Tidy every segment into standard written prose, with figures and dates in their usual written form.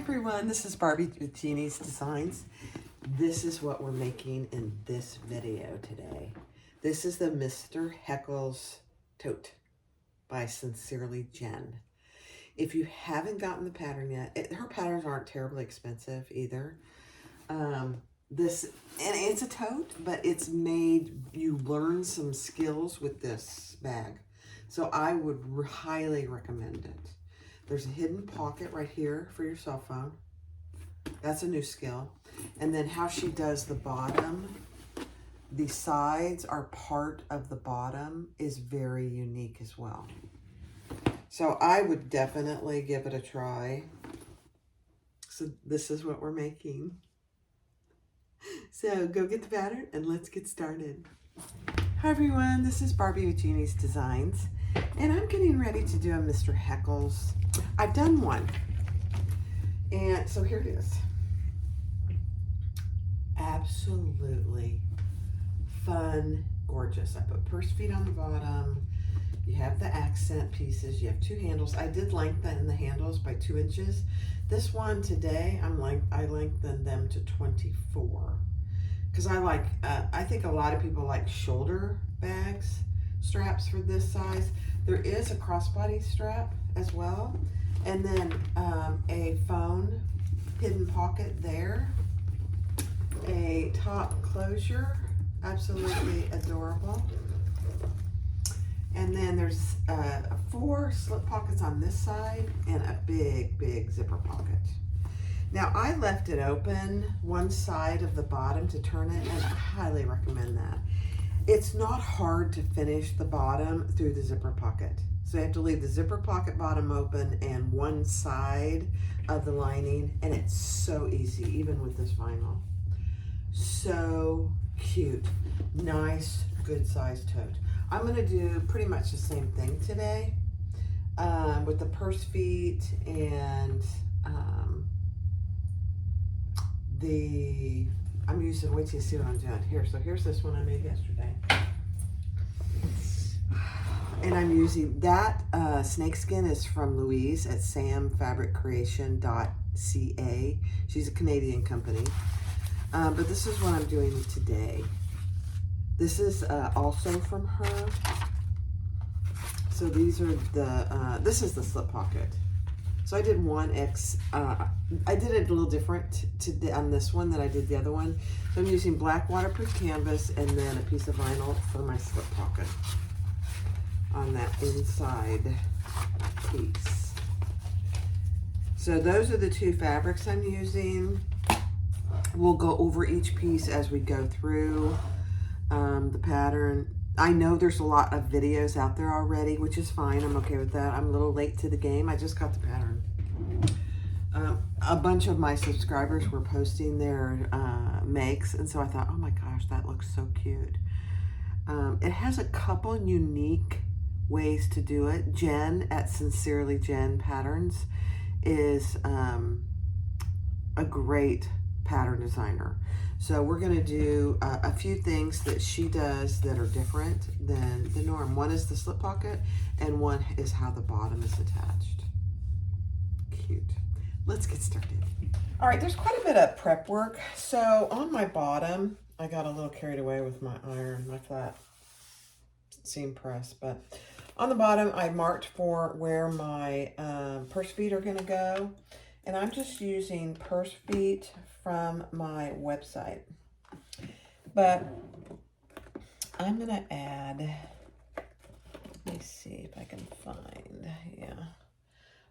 everyone, this is Barbie with Jeannie's Designs. This is what we're making in this video today. This is the Mr. Heckles Tote by Sincerely Jen. If you haven't gotten the pattern yet, her patterns aren't terribly expensive either. And it's a tote, but it's made you learn some skills with this bag. So I would highly recommend it. There's a hidden pocket right here for your cell phone. That's a new skill. And then how she does the bottom, the sides are part of the bottom, is very unique as well. So I would definitely give it a try. So this is what we're making. So go get the pattern and let's get started. Hi everyone, this is Barbie with Jeannie's Designs. And I'm getting ready to do a Mr. Heckles. I've done one. And so here it is. Absolutely fun, gorgeous. I put purse feet on the bottom. You have the accent pieces. You have two handles. I did lengthen the handles by 2 inches. This one today, I lengthened them to 24. Because I think a lot of people like shoulder bags, straps for this size. There is a crossbody strap as well. And then a phone hidden pocket there. A top closure, absolutely adorable. And then there's 4 slip pockets on this side and a big, big zipper pocket. Now I left it open one side of the bottom to turn it, and I highly recommend that. It's not hard to finish the bottom through the zipper pocket. So you have to leave the zipper pocket bottom open and one side of the lining, and it's so easy, even with this vinyl. So cute, nice, good sized tote. I'm gonna do pretty much the same thing today with the purse feet and I'm using, wait till you see what I'm doing here. So here's this one I made yesterday. And I'm using that snakeskin is from Louise at samfabriccreation.ca. She's a Canadian company. But this is what I'm doing today. This is also from her. So these are the, this is the slip pocket. So I did I did it a little different on this one than I did the other one. So I'm using black waterproof canvas and then a piece of vinyl for my slip pocket on that inside piece. So those are the 2 fabrics I'm using. We'll go over each piece as we go through the pattern. I know there's a lot of videos out there already, which is fine. I'm okay with that. I'm a little late to the game. I just got the pattern. A bunch of my subscribers were posting their makes, and so I thought, oh my gosh, that looks so cute. It has a couple unique ways to do it. Jen at Sincerely Jen Patterns is a great pattern designer. So we're going to do a few things that she does that are different than the norm. One is the slip pocket, and one is how the bottom is attached. Cute. Let's get started. All right, there's quite a bit of prep work. So on my bottom, I got a little carried away with my iron, my flat seam press, but on the bottom, I marked for where my purse feet are going to go. And I'm just using purse feet from my website. But I'm going to add, let me see if I can find, yeah.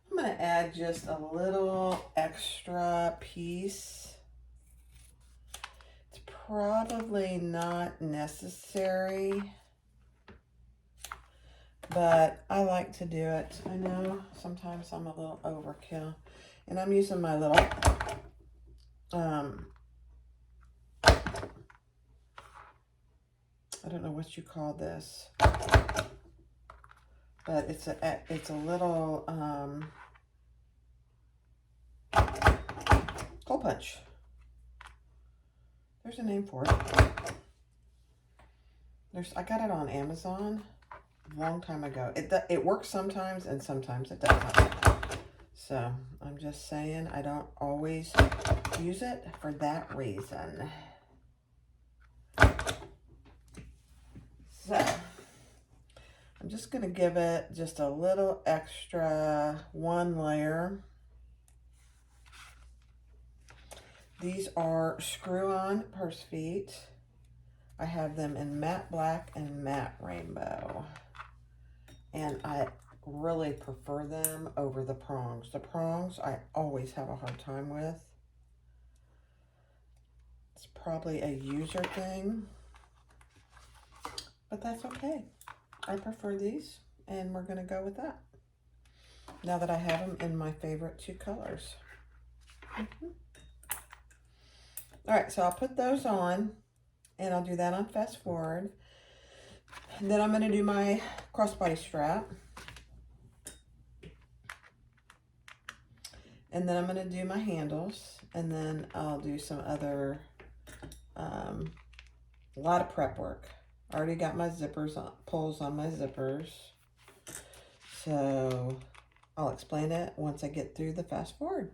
I'm going to add just a little extra piece. It's probably not necessary, but I like to do it. I know sometimes I'm a little overkill. And I'm using my little, I don't know what you call this, but it's a little hole punch. There's a name for it. I got it on Amazon a long time ago. It works sometimes and sometimes it doesn't. So I'm just saying I don't always use it for that reason. So I'm just going to give it just a little extra one layer. These are screw-on purse feet. I have them in matte black and matte rainbow. And I really prefer them over the prongs. The prongs I always have a hard time with. It's probably a user thing, but that's okay. I prefer these, and we're going to go with that now that I have them in my favorite two colors. All right, so I'll put those on, and I'll do that on fast forward. And then I'm going to do my crossbody strap. And then I'm going to do my handles, and then I'll do some other, a lot of prep work. I already got my zippers, pulls on my zippers. So I'll explain it once I get through the fast forward.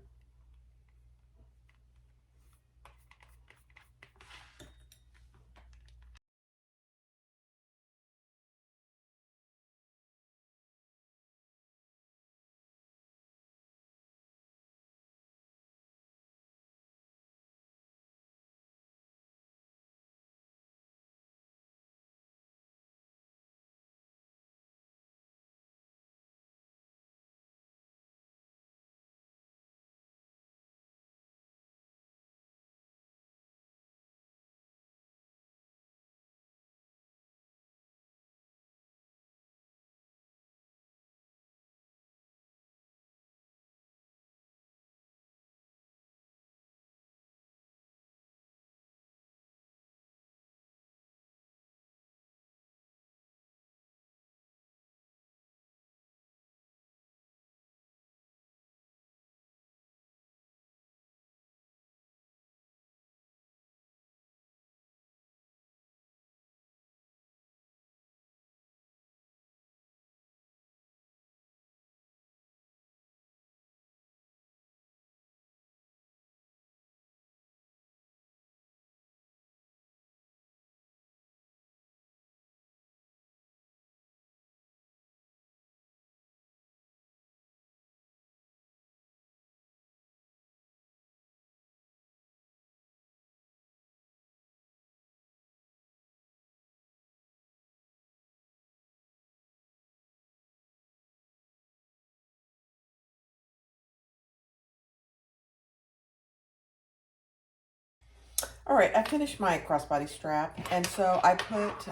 All right, I finished my crossbody strap, and so I put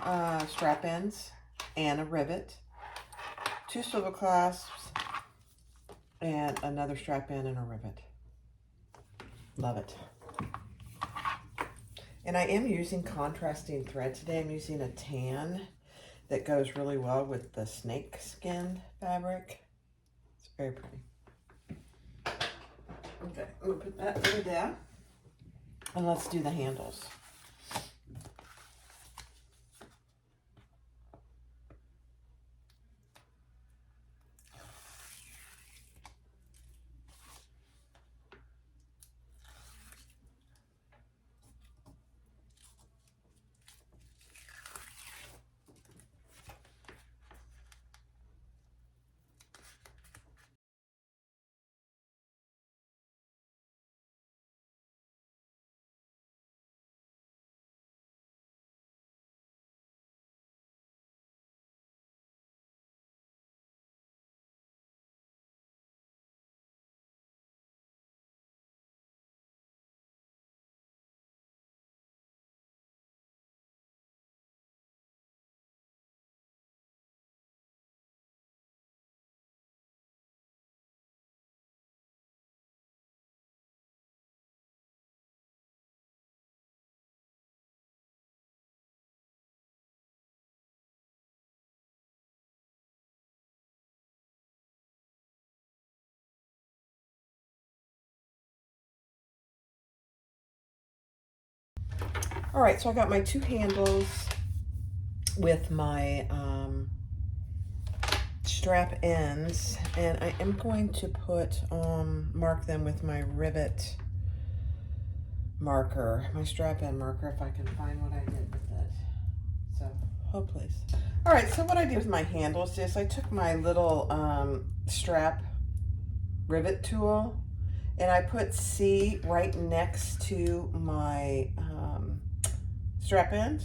strap ends and a rivet, 2 swivel clasps, and another strap end and a rivet. Love it. And I am using contrasting thread today. I'm using a tan that goes really well with the snake skin fabric. It's very pretty. Okay, I'm gonna put that over there. And let's do the handles. All right, so I got my 2 handles with my strap ends, and I am going to put, mark them with my rivet marker, my strap end marker, if I can find what I did with it. So, hold please. All right, so what I did with my handles is I took my little strap rivet tool, and I put C right next to my strap end,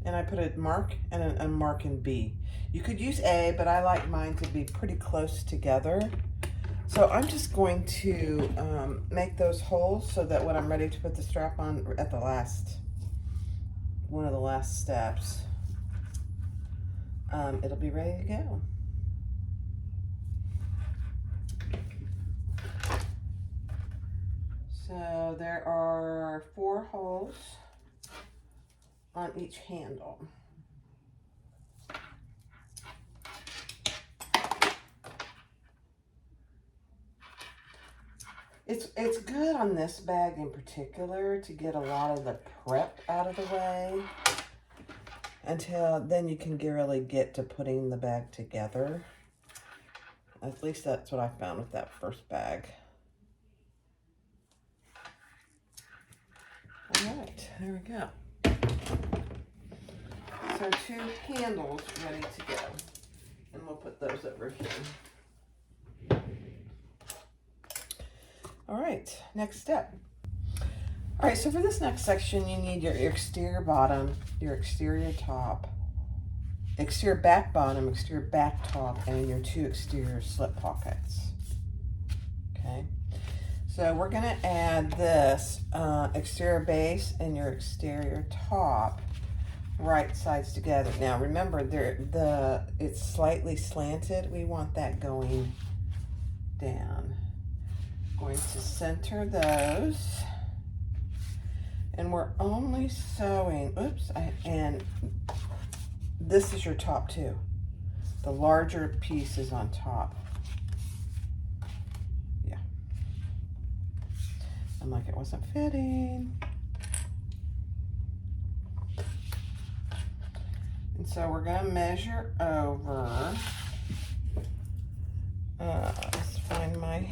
and I put a mark and a mark in B. You could use A, but I like mine to be pretty close together. So I'm just going to make those holes so that when I'm ready to put the strap on at the last, one of the last steps, it'll be ready to go. So there are 4 holes on each handle. It's good on this bag in particular to get a lot of the prep out of the way until then you can really get to putting the bag together. At least that's what I found with that first bag. All right, there we go. So 2 handles ready to go. And we'll put those over here. All right, next step. All right, so for this next section, you need your exterior bottom, your exterior top, exterior back bottom, exterior back top, and your 2 exterior slip pockets. Okay, so we're gonna add this exterior base and your exterior top right sides together. Now remember, it's slightly slanted. We want that going down. Going to center those, and we're only sewing, and this is your top too. The larger piece is on top. Yeah. I'm like, it wasn't fitting. And so we're gonna measure over, let's find my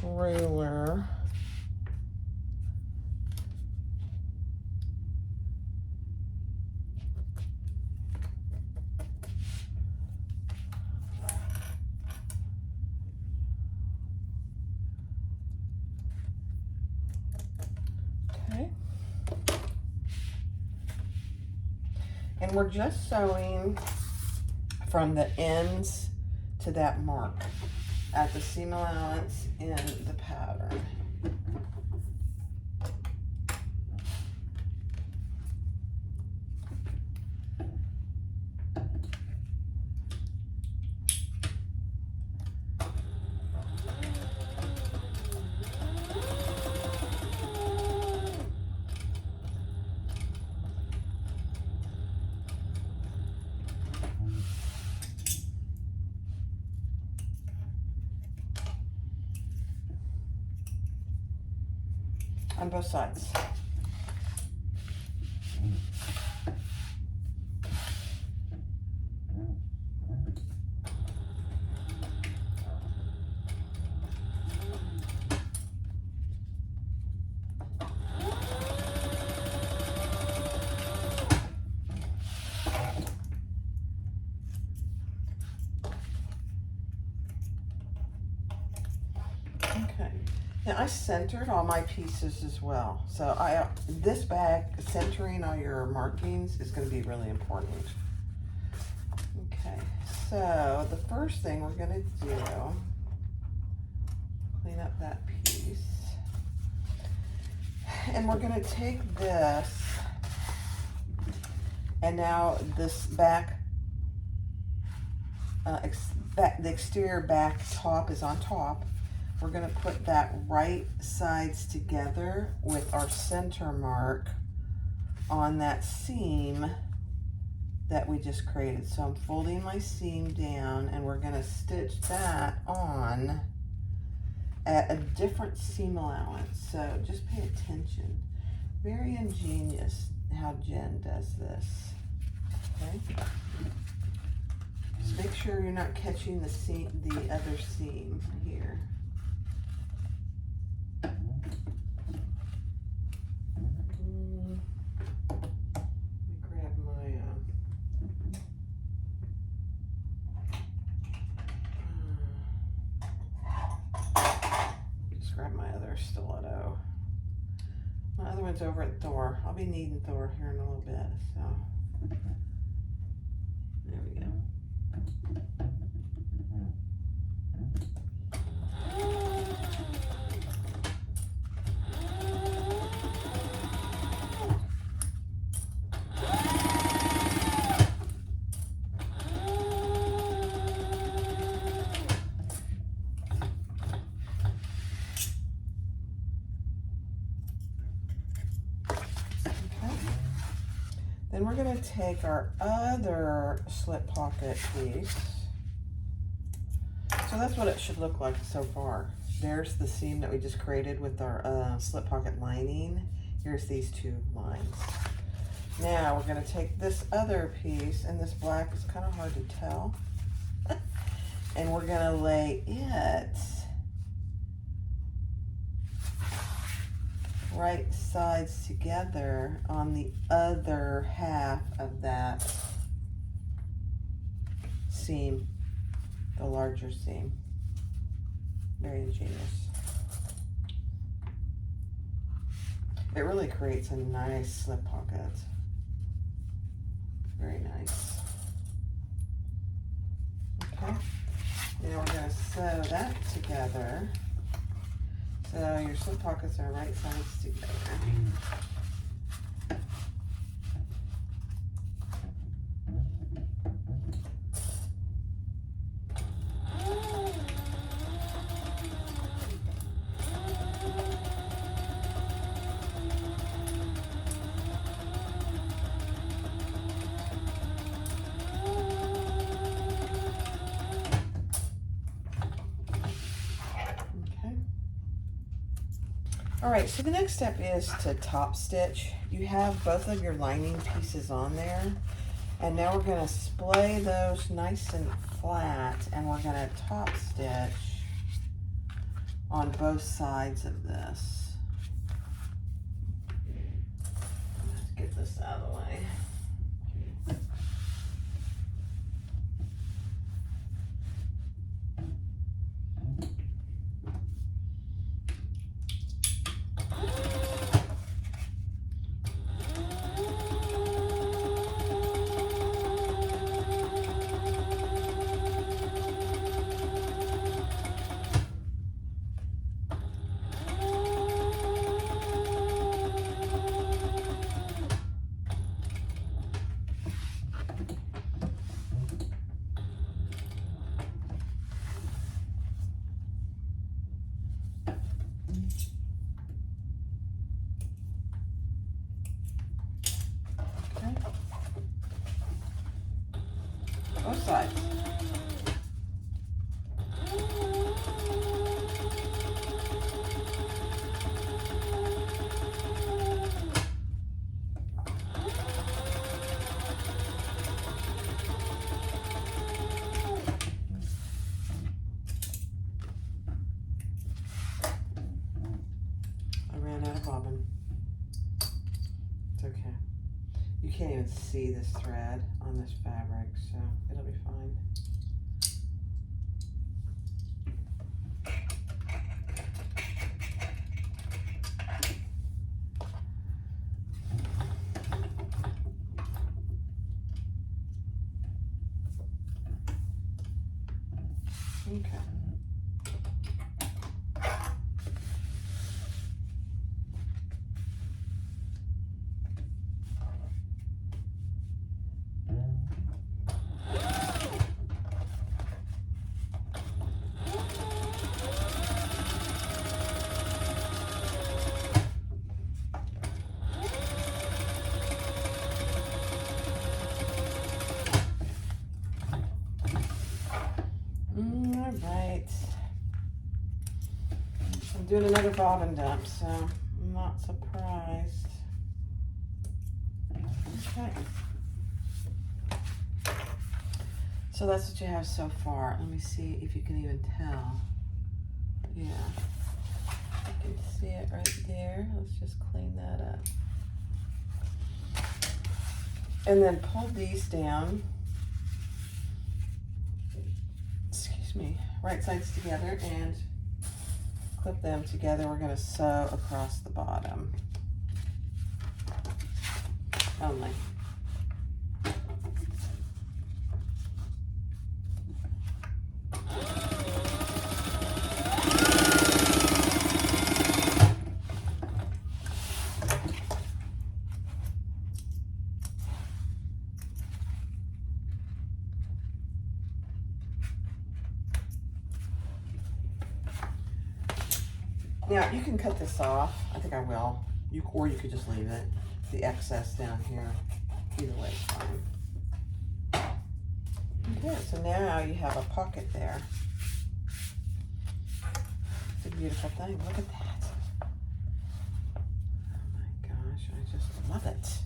ruler. Okay. And we're just sewing from the ends to that mark at the seam allowance in the pattern. On both sides. Okay. Now I centered all my pieces as well. So this bag, centering all your markings is going to be really important. Okay, so the first thing we're going to do, clean up that piece. And we're going to take this, and now this back, the exterior back top is on top. We're going to put that right sides together with our center mark on that seam that we just created. So I'm folding my seam down, and we're going to stitch that on at a different seam allowance. So just pay attention. Very ingenious how Jen does this. Okay. Just make sure you're not catching the seam, the other seam here. Grab my other stiletto. My other one's over at Thor. I'll be needing Thor here in a little bit, so there we go. Then we're going to take our other slip pocket piece. So that's what it should look like so far. There's the seam that we just created with our slip pocket lining. Here's these two lines. Now we're going to take this other piece, and this black is kind of hard to tell. And we're going to lay it right sides together on the other half of that seam, the larger seam. Very ingenious. It really creates a nice slip pocket. Very nice. Okay, now we're going to sew that together. So your slip pockets are right sides together. All right, so the next step is to top stitch. You have both of your lining pieces on there, and now we're going to splay those nice and flat, and we're going to top stitch on both sides of this. Let's get this out of the way. Both sides. I ran out of bobbin. It's okay. You can't even see this thread on this fabric, so it'll be fine. Okay. All right. I'm doing another bobbin dump, so I'm not surprised. Okay. So that's what you have so far. Let me see if you can even tell. Yeah, you can see it right there. Let's just clean that up. And then pull these down. Excuse me. Right sides together and clip them together. We're going to sew across the bottom only. Now, you can cut this off. I think I will. Or you could just leave it. The excess down here. Either way is fine. Okay, so now you have a pocket there. It's a beautiful thing. Look at that. Oh my gosh, I just love it.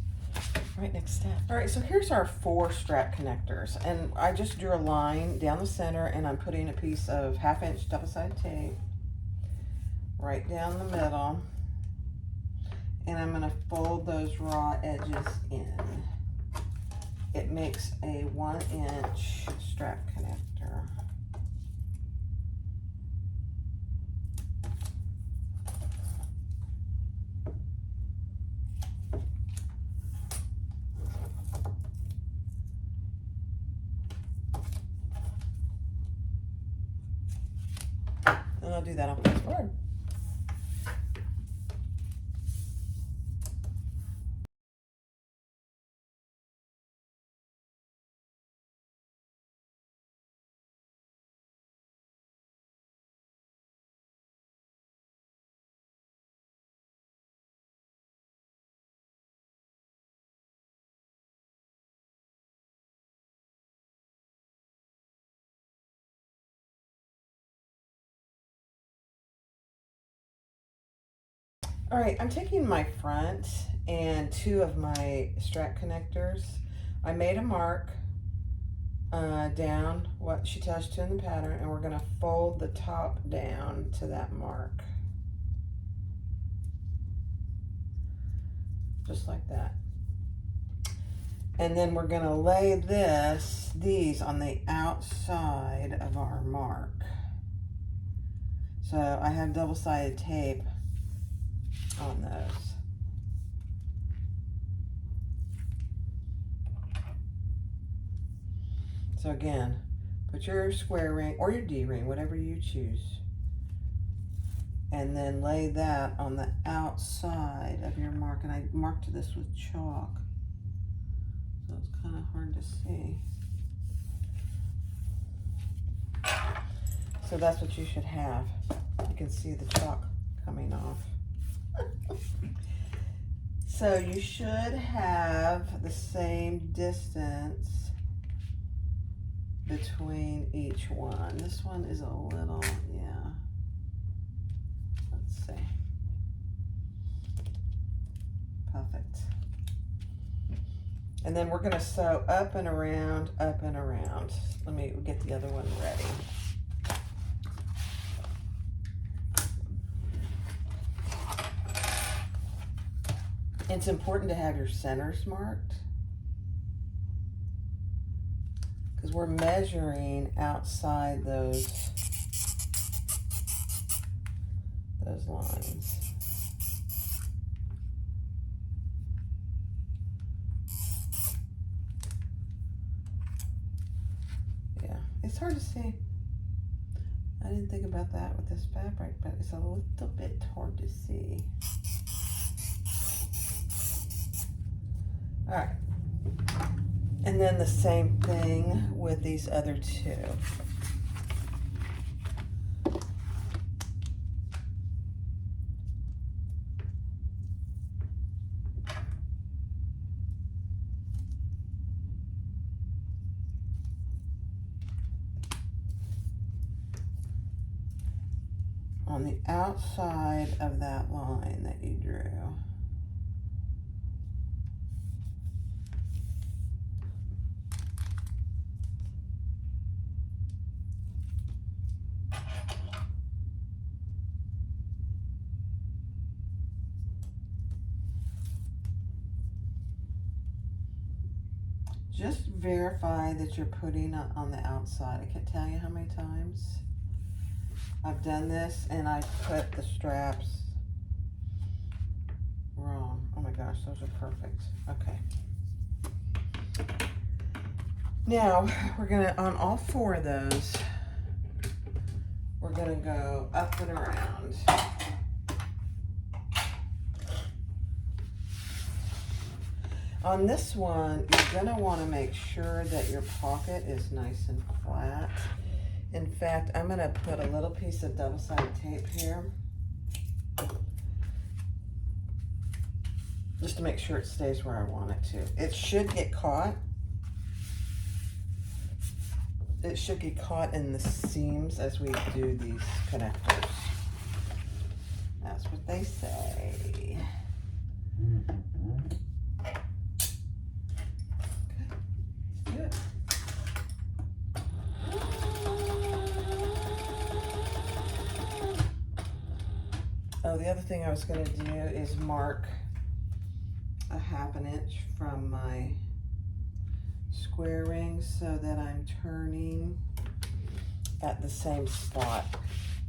Right, next step. All right, so here's our 4 strap connectors. And I just drew a line down the center, and I'm putting a piece of 1/2 inch double-sided tape right down the middle, and I'm going to fold those raw edges in. It makes a 1 inch strap connector. And I'll do that on this board. All right, I'm taking my front and 2 of my strap connectors. I made a mark down what she touched in the pattern, and we're going to fold the top down to that mark. Just like that. And then we're going to lay these on the outside of our mark. So I have double-sided tape on those. So again, put your square ring or your D ring, whatever you choose, and then lay that on the outside of your mark. And I marked this with chalk, so it's kind of hard to see. So that's what you should have. You can see the chalk coming off. So you should have the same distance between each one. This one is a little, yeah. Let's see. Perfect. And then we're going to sew up and around, up and around. Let me get the other one ready. It's important to have your centers marked, because we're measuring outside those lines. Yeah, it's hard to see. I didn't think about that with this fabric, but it's a little bit hard to see. All right. And then the same thing with these other 2. On the outside of that line that you drew. Just verify that you're putting it on the outside. I can't tell you how many times I've done this and I put the straps wrong. Oh my gosh, those are perfect. Okay. Now, we're gonna, on all 4 of those, we're gonna go up and around. On this one, you're gonna wanna make sure that your pocket is nice and flat. In fact, I'm gonna put a little piece of double-sided tape here, just to make sure it stays where I want it to. It should get caught. It should get caught in the seams as we do these connectors. That's what they say. Good. Oh, the other thing I was going to do is mark a 1/2 inch from my square ring so that I'm turning at the same spot.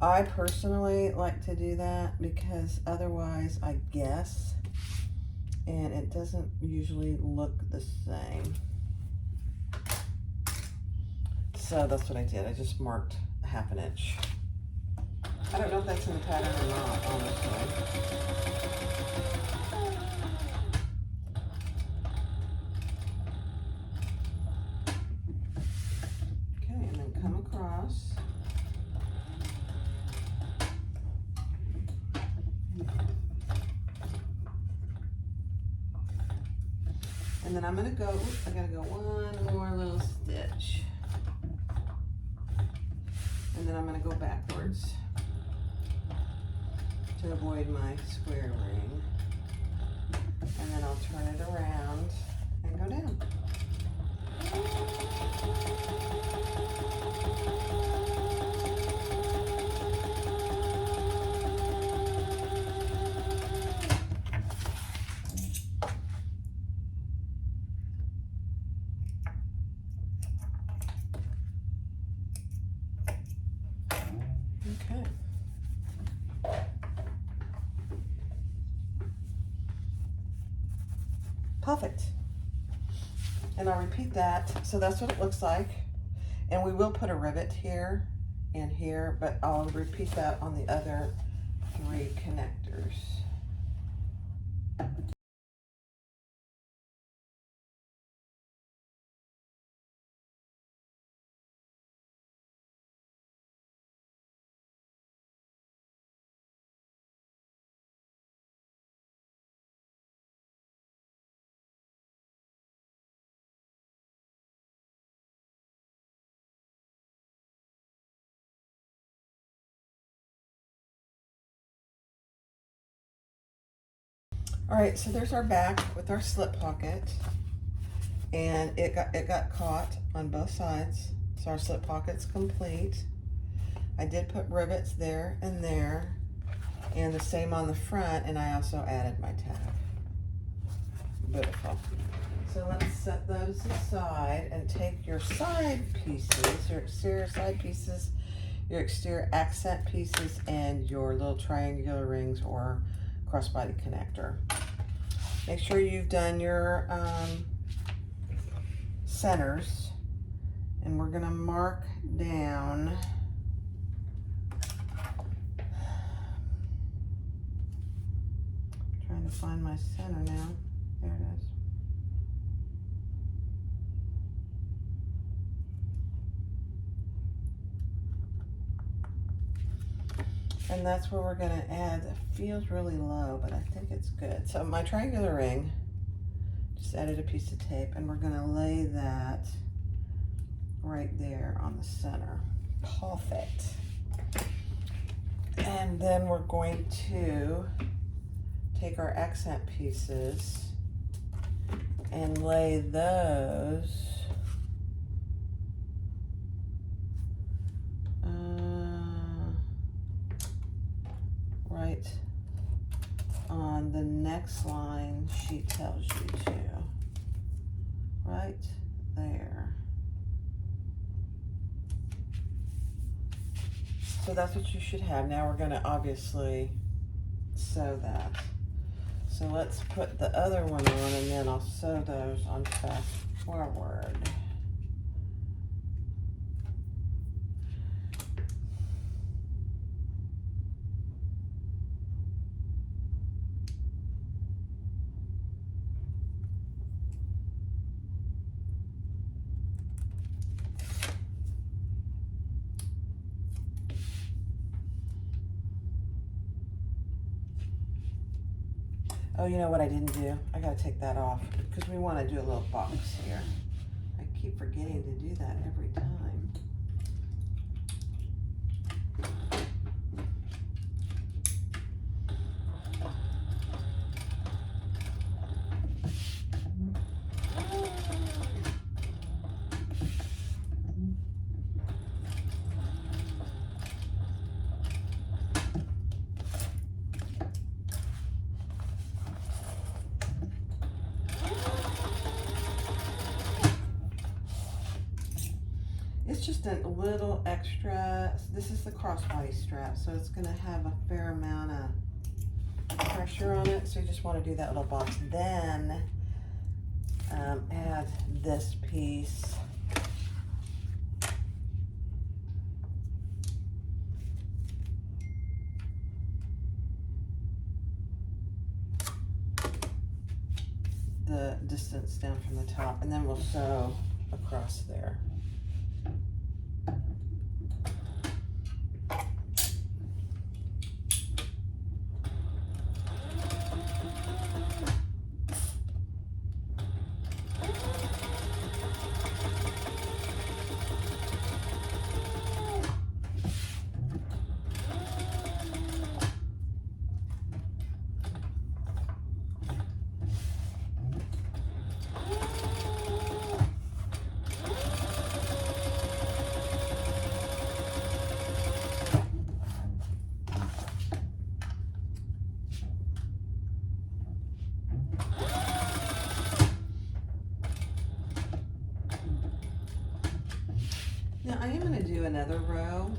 I personally like to do that because otherwise I guess and it doesn't usually look the same. So that's what I did. I just marked a 1/2 inch. I don't know if that's in the pattern or not, honestly. Okay, and then come across. And then I'm gonna go, I gotta go one more little stitch. And then I'm gonna go backwards to avoid my square ring. And then I'll turn it around and go down. Okay. Perfect. And I'll repeat that. So that's what it looks like. And we will put a rivet here and here, but I'll repeat that on the other 3 connectors. All right, so there's our back with our slip pocket, and it got caught on both sides, so our slip pocket's complete. I did put rivets there, and the same on the front, and I also added my tag. Beautiful. So let's set those aside and take your side pieces, your exterior side pieces, your exterior accent pieces, and your little triangular rings or crossbody connector. Make sure you've done your centers, and we're gonna mark down trying to find my center now. There it is. And that's where we're gonna add, it feels really low, but I think it's good. So my triangular ring, just added a piece of tape, and we're gonna lay that right there on the center. Perfect. And then we're going to take our accent pieces and lay those right on the next line she tells you to. Right there. So that's what you should have. Now we're gonna obviously sew that. So let's put the other one on and then I'll sew those on fast forward. Oh, you know what I didn't do? I gotta take that off because we want to do a little box here. I keep forgetting to do that every time. It's just a little extra. This is the crossbody strap, so it's going to have a fair amount of pressure on it. So you just want to do that little box. Then add this piece. The distance down from the top, and then we'll sew across there. Now I am going to do another row.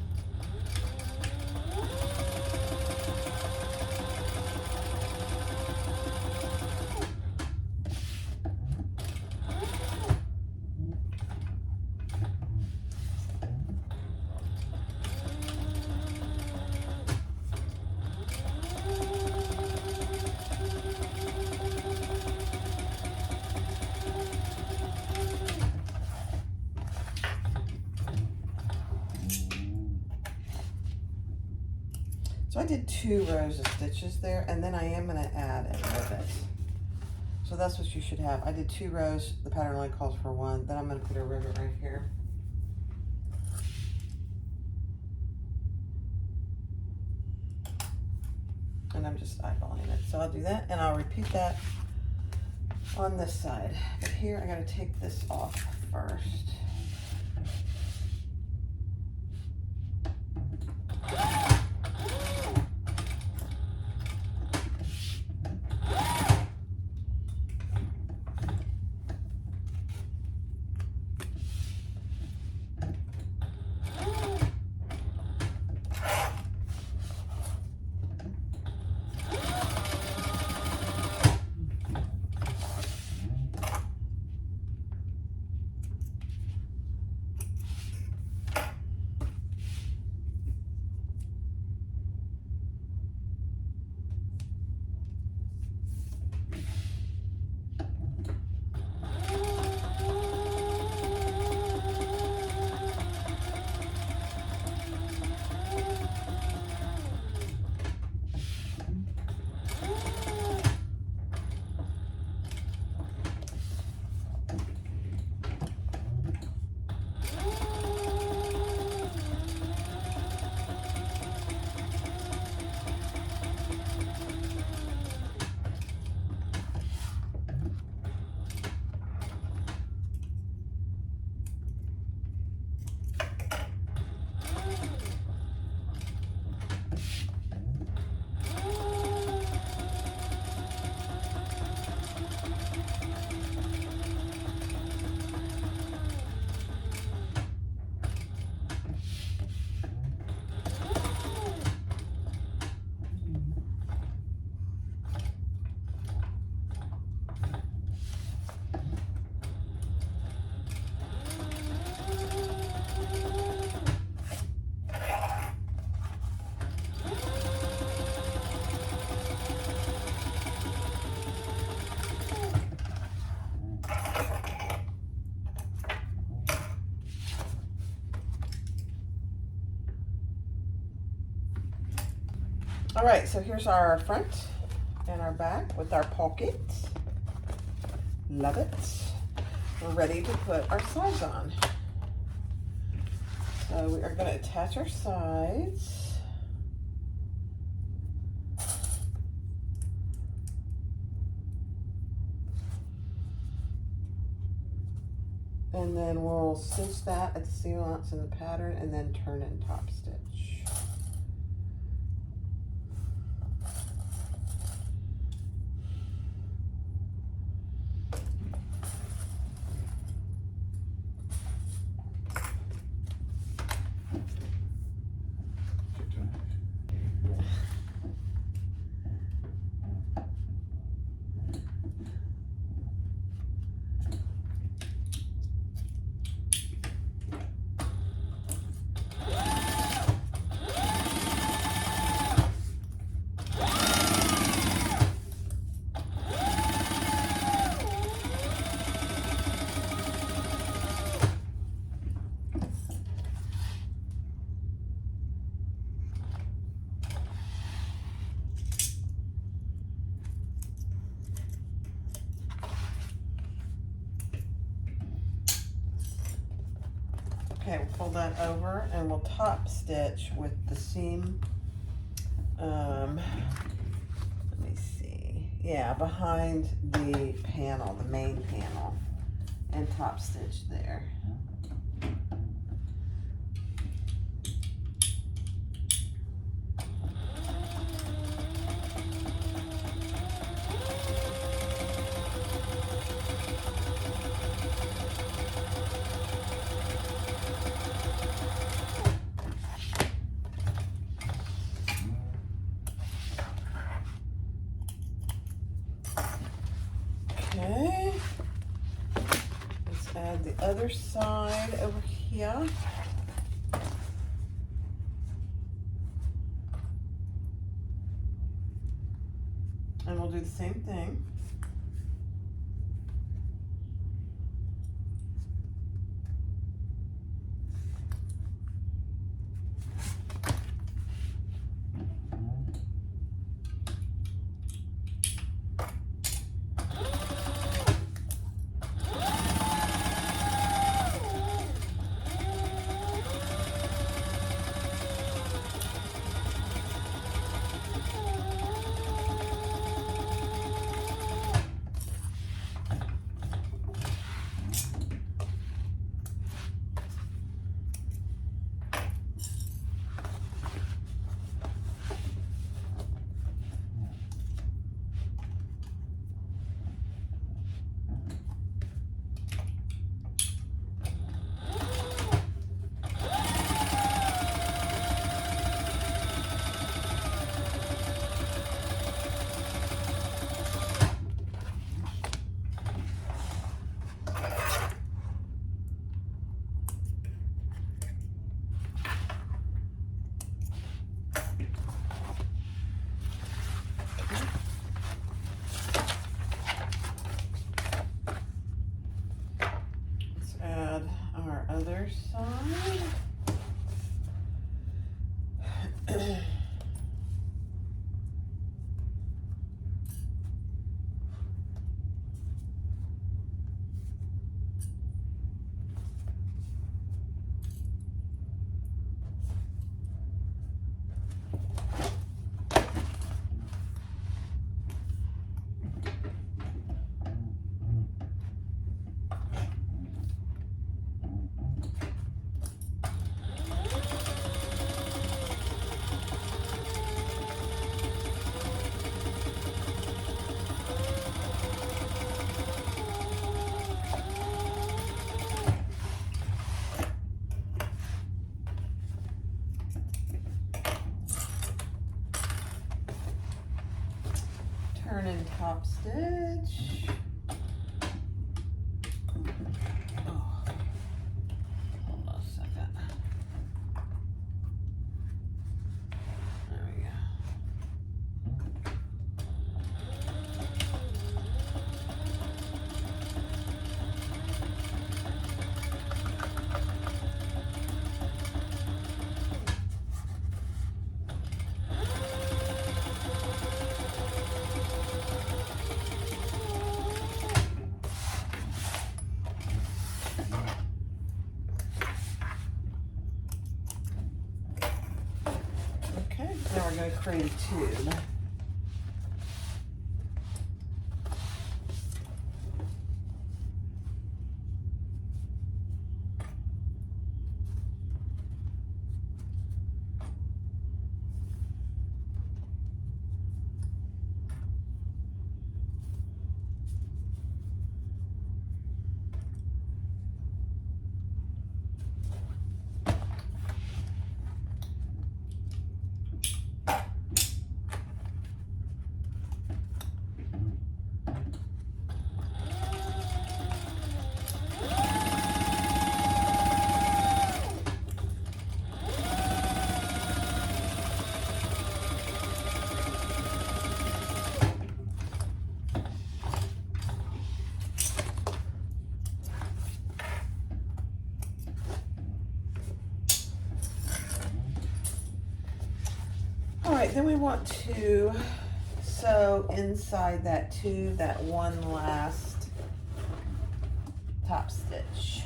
So I did 2 rows of stitches there, and then I am going to add a rivet. So that's what you should have. I did 2 rows. The pattern only calls for 1. Then I'm going to put a rivet right here. And I'm just eyeballing it. So I'll do that, and I'll repeat that on this side. But here I got to take this off first. All right, so here's our front and our back with our pocket. Love it. We're ready to put our sides on. So we are going to attach our sides. And then we'll stitch that at the seam allowance in the pattern and then turn and top stitch. Okay, we'll fold that over and we'll top stitch with the seam, let me see, yeah, behind the panel, the main panel, and top stitch there. Okay, let's add the other side over here. And we'll do the same thing. Other side. Turn and top stitch. Oh, hold on a second. There we go. Now we're going to create a tube. All right, then we want to sew inside that tube that one last top stitch.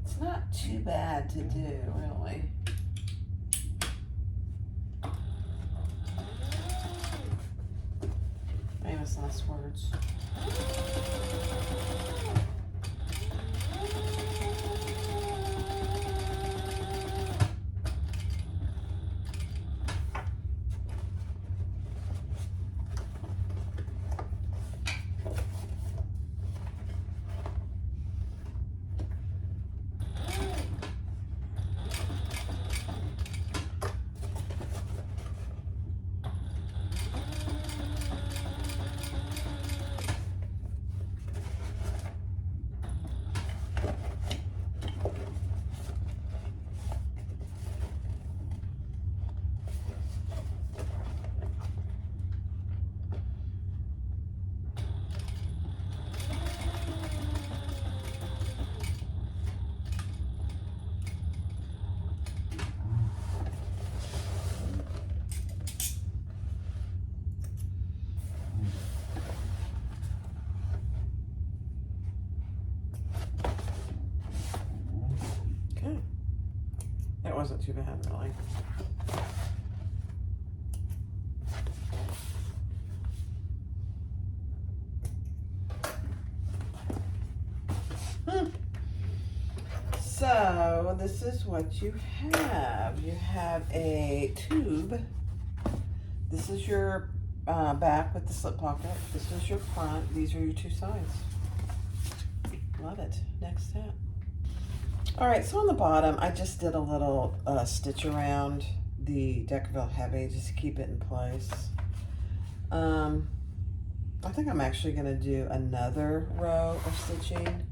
It's not too bad to do, really. Famous last words. It wasn't too bad, really. So this is what you have. You have a tube. This is your back with the slip pocket. This is your front. These are your two sides. Love it. Next step. All right, so on the bottom, I just did a little stitch around the Deckerville Heavy just to keep it in place. I think I'm actually gonna do another row of stitching,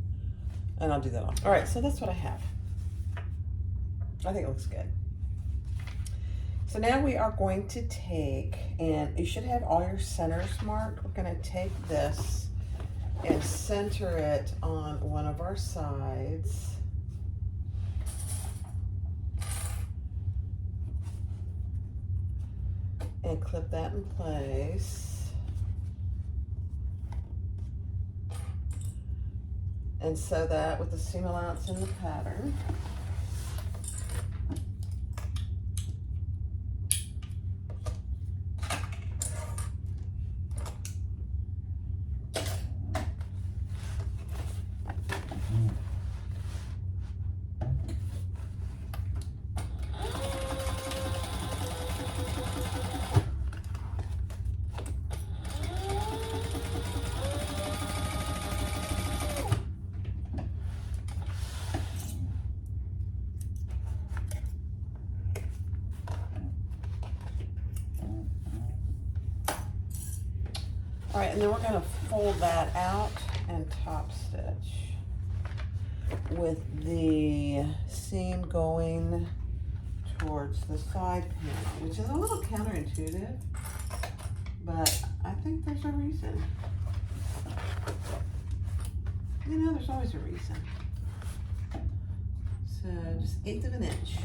and I'll do that all. All right, so that's what I have. I think it looks good. So now we are going to take, and you should have all your centers marked. We're gonna take this and center it on one of our sides. And clip that in place. And sew that with the seam allowance in the pattern. All right, and then we're gonna fold that out and top stitch with the seam going towards the side panel, which is a little counterintuitive, but I think there's a reason. You know, there's always a reason. So just 1/8 of an inch.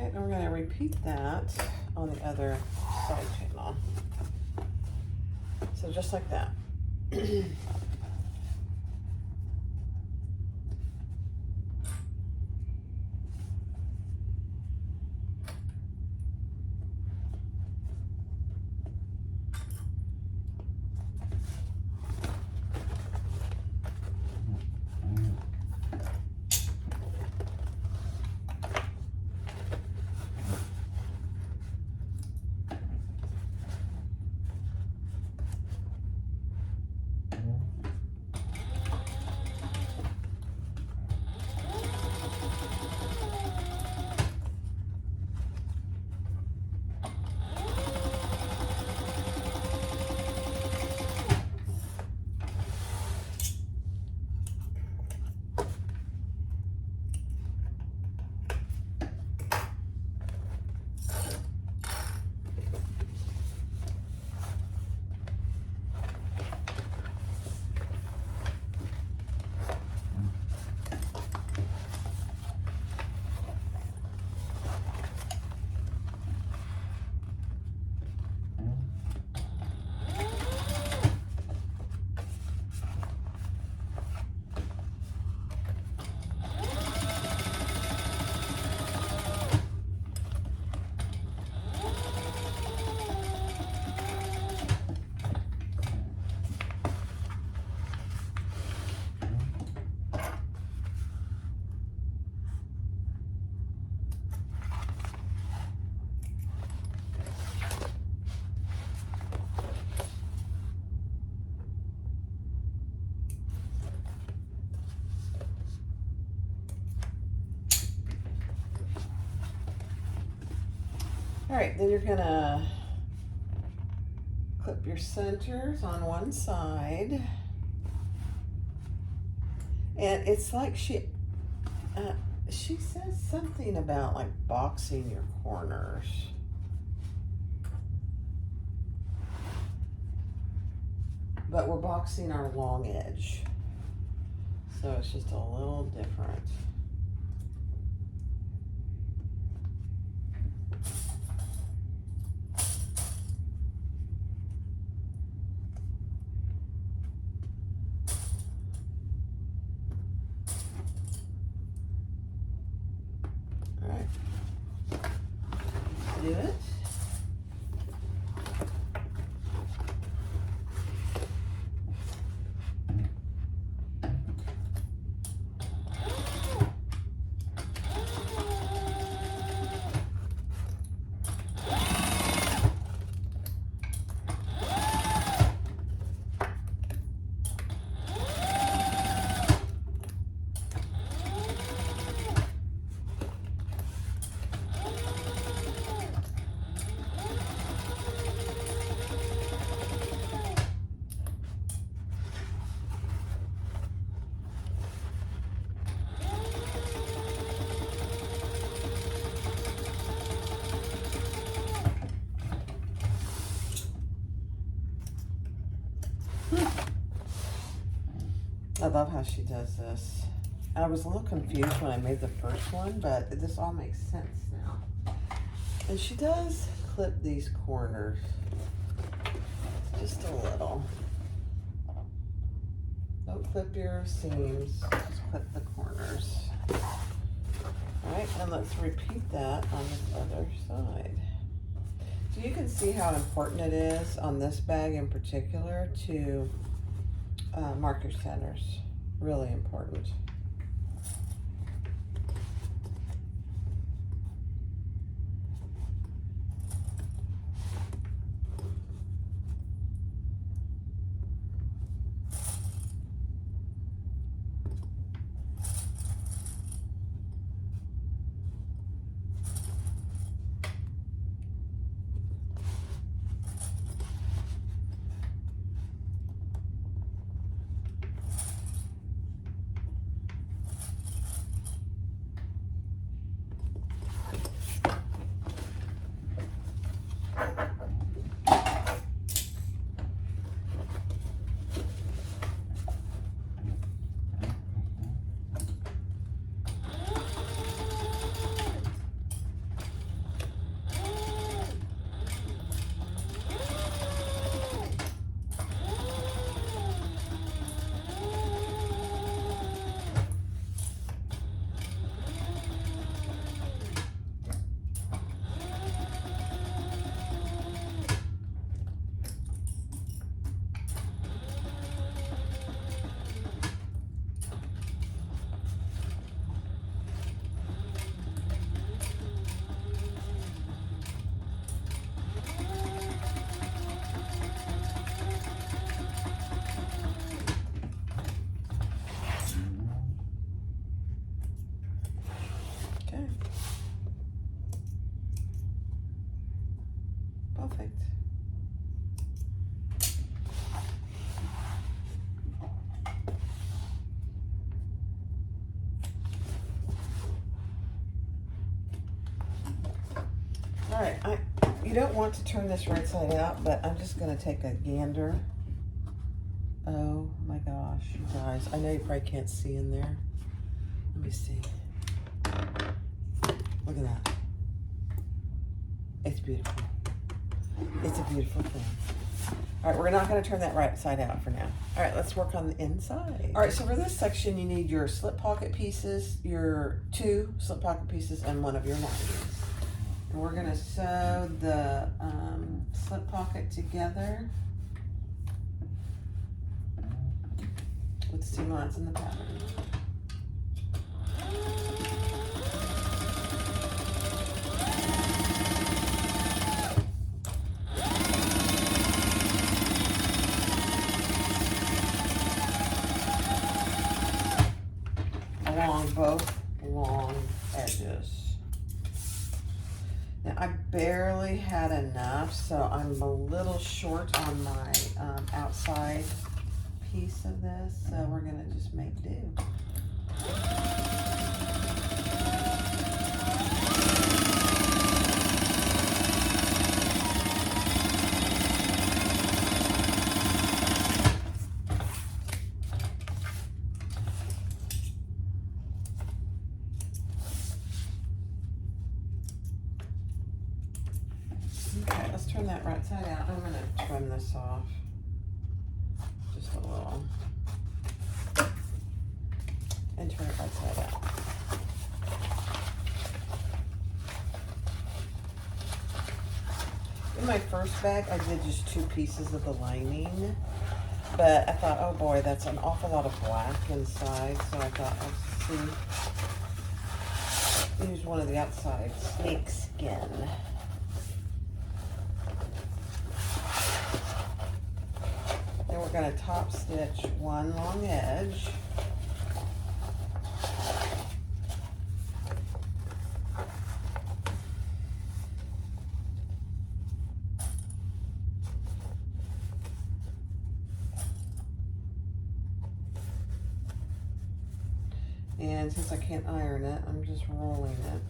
Alright, and we're going to repeat that on the other side channel. So just like that. All right, then you're gonna clip your centers on one side. And it's like she says something about like boxing your corners. But we're boxing our long edge. So it's just a little different. Do it. I love how she does this. I was a little confused when I made the first one, but this all makes sense now. And she does clip these corners just a little. Don't clip your seams, just clip the corners. All right, and let's repeat that on the other side. So you can see how important it is on this bag in particular to mark your centers. Really important. Perfect. All right, you don't want to turn this right side out, but I'm just gonna take a gander. Oh my gosh, you guys, I know you probably can't see in there. Let me see. Look at that. It's beautiful. It's a beautiful thing. All right, we're not gonna turn that right side out for now. All right, let's work on the inside. All right, so for this section, you need your slip pocket pieces, your 2 slip pocket pieces, and 1 of your linings. And we're gonna sew the slip pocket together with the seam lines in the pattern. Along both long edges. Now, I barely had enough, so I'm a little short on my outside piece of this, so we're gonna just make do. Okay, let's turn that right side out. I'm gonna trim this off just a little and turn it right side out. In my first bag, I did just 2 pieces of the lining, but I thought, oh boy, that's an awful lot of black inside, so I thought, let's see, use one of the outside snake skin. Then we're going to top stitch 1 long edge. And since I can't iron it, I'm just rolling it.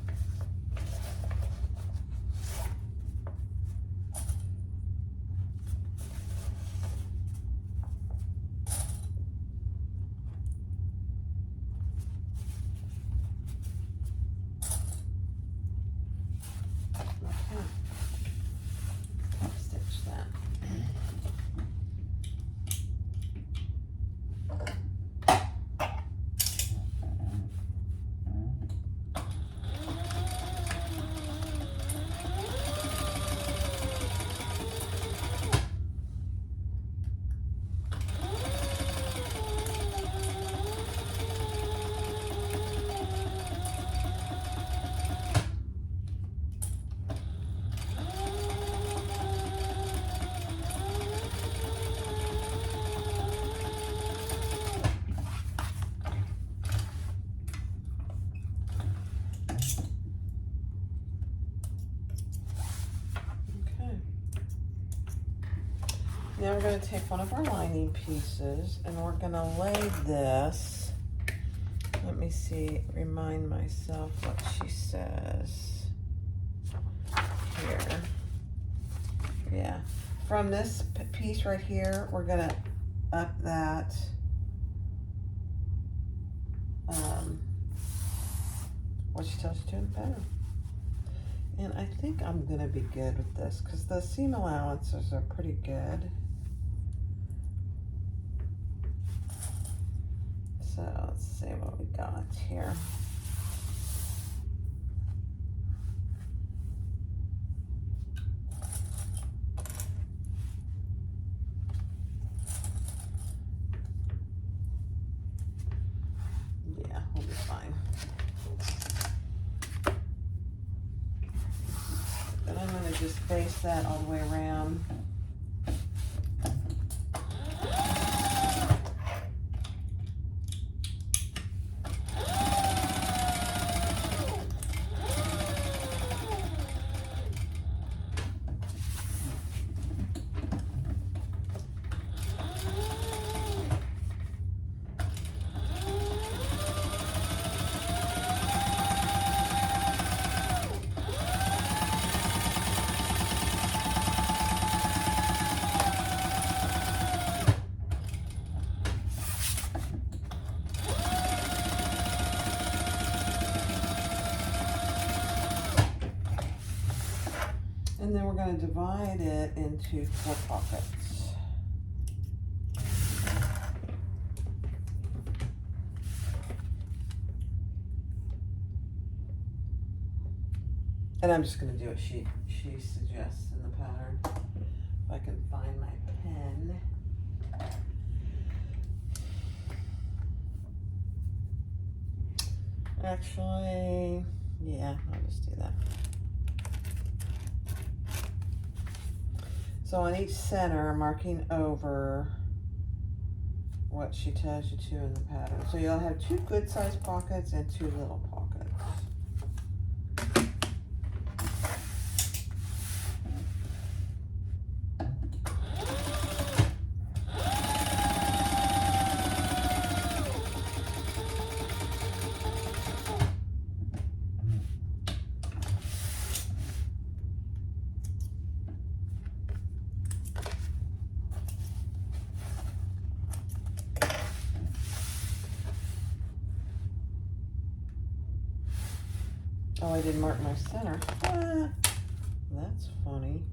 Now we're going to take one of our lining pieces and we're going to lay this. Let me see, remind myself what she says here. Yeah, from this piece right here, we're going to up that what she tells you to in the pattern. And I think I'm going to be good with this because the seam allowances are pretty good. So let's see what we got here. Yeah, we'll be fine. Then I'm going to just base that all the way around. And then we're going to divide it into 4 pockets. And I'm just going to do what she suggests in the pattern. If I can find my pen. Actually, yeah, I'll just do that. So on each center, I'm marking over what she tells you to in the pattern. So you'll have 2 good sized pockets and 2 little pockets. Oh, I didn't mark my center. Ah, that's funny.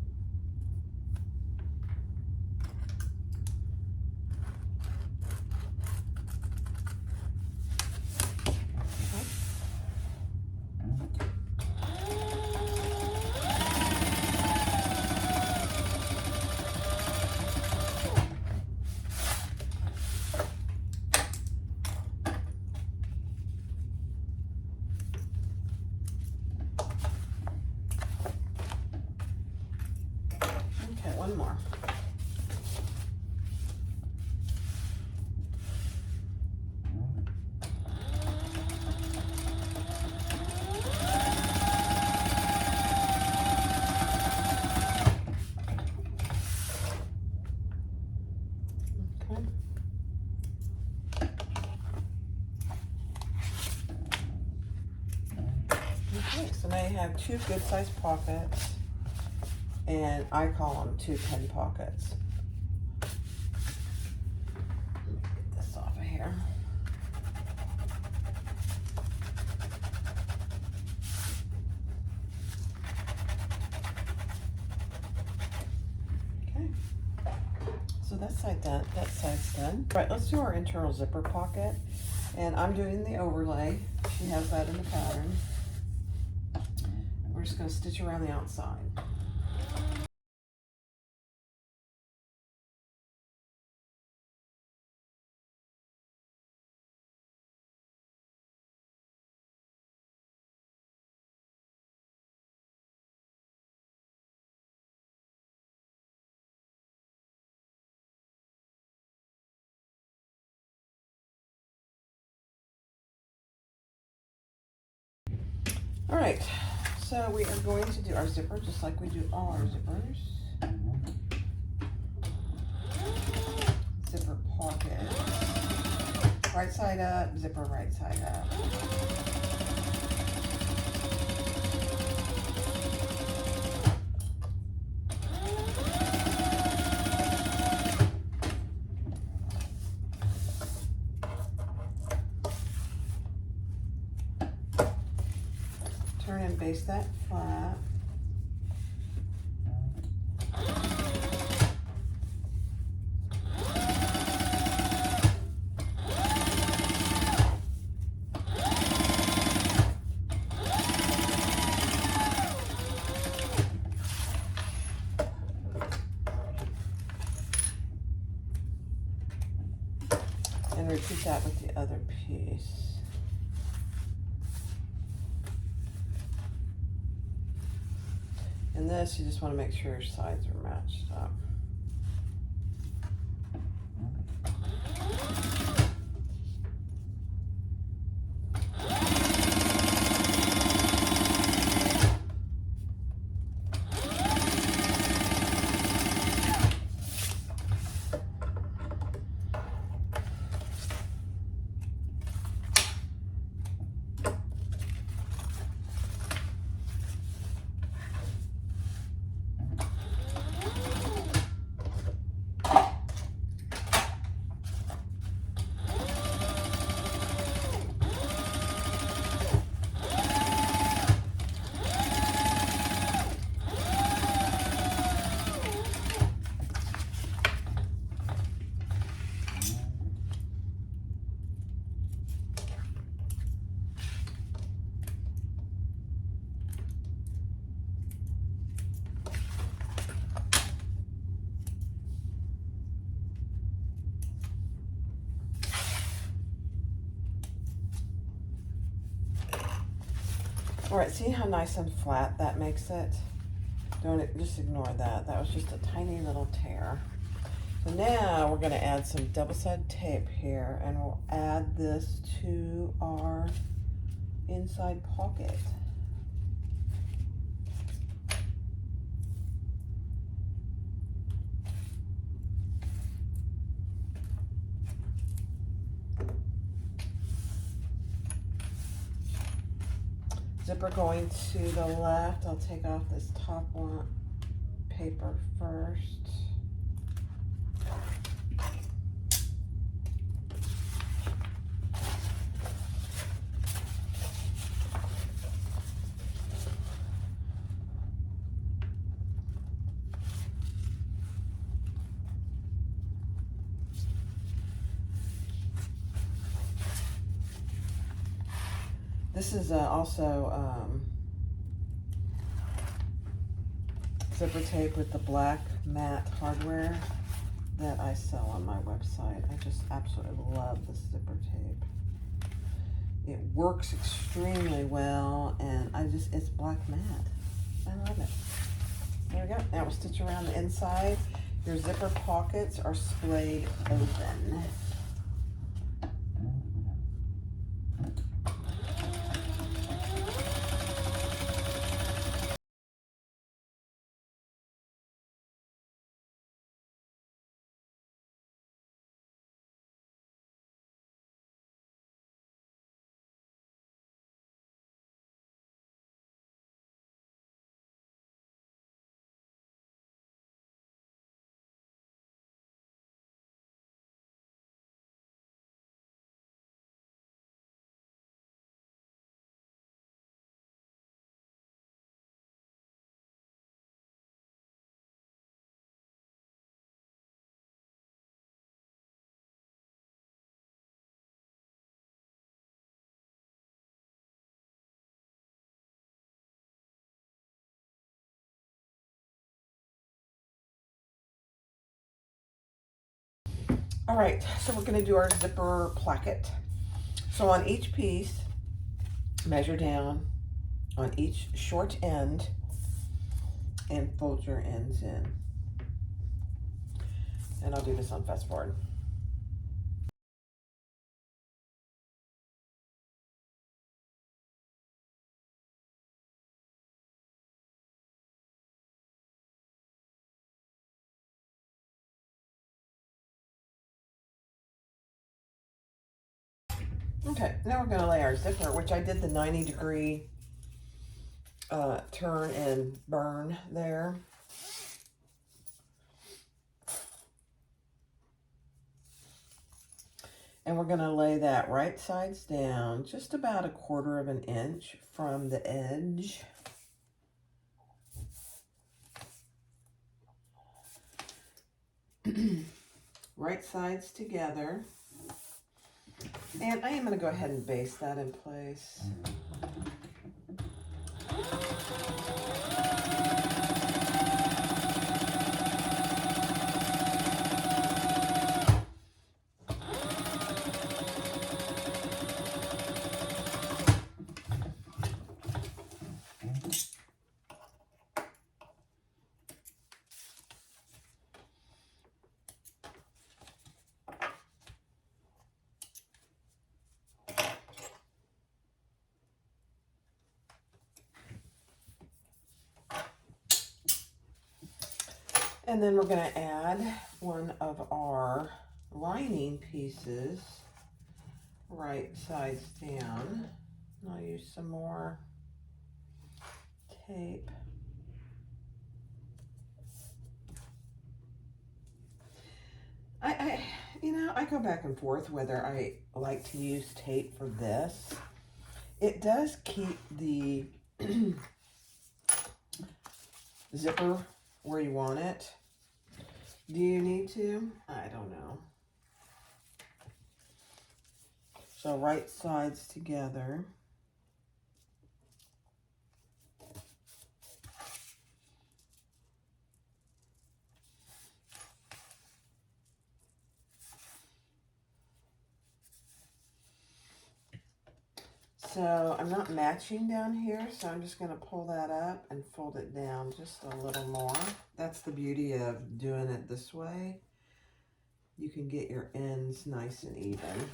One more. Okay, so now you have 2 good sized pockets. And I call them 2 pen pockets. Let me get this off of here. Okay. So that side's done. Right, let's do our internal zipper pocket. And I'm doing the overlay. She has that in the pattern. We're just going to stitch around the outside. All right, so we are going to do our zipper just like we do all our zippers. Zipper pocket. Right side up, zipper right side up. Turn and baste that flat. And repeat that with the other piece. And this, you just want to make sure your sides are matched up. All right, see how nice and flat that makes it? Just ignore that. That was just a tiny little tear. So now we're gonna add some double-sided tape here, and we'll add this to our inside pocket. Zipper going to the left. I'll take off this top one paper first. This is also zipper tape with the black matte hardware that I sell on my website. I just absolutely love this zipper tape. It works extremely well, and it's black matte. I love it. There we go. Now we'll stitch around the inside. Your zipper pockets are splayed open. All right, so we're gonna do our zipper placket. So on each piece, measure down on each short end and fold your ends in. And I'll do this on fast forward. Okay, now we're gonna lay our zipper, which I did the 90-degree turn and burn there. And we're gonna lay that right sides down, just about 1/4 of an inch from the edge. Right sides together. And I am gonna go ahead and base that in place. And then we're going to add one of our lining pieces right sides down. And I'll use some more tape. I go back and forth whether I like to use tape for this. It does keep the zipper where you want it. Do you need to? I don't know. So right sides together. So I'm not matching down here, so I'm just going to pull that up and fold it down just a little more. That's the beauty of doing it this way. You can get your ends nice and even.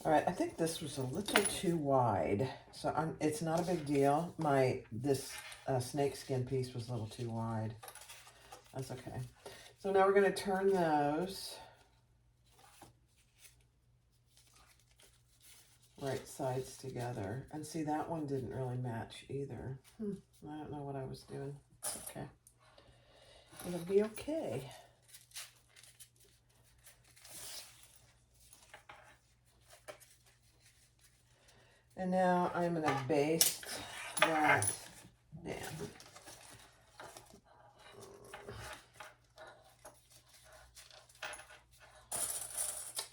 All right, I think this was a little too wide, so it's not a big deal. This snakeskin piece was a little too wide. That's okay. So now we're going to turn those right sides together. And see, that one didn't really match either. I don't know what I was doing. Okay. It'll be okay. And now I'm going to baste that down.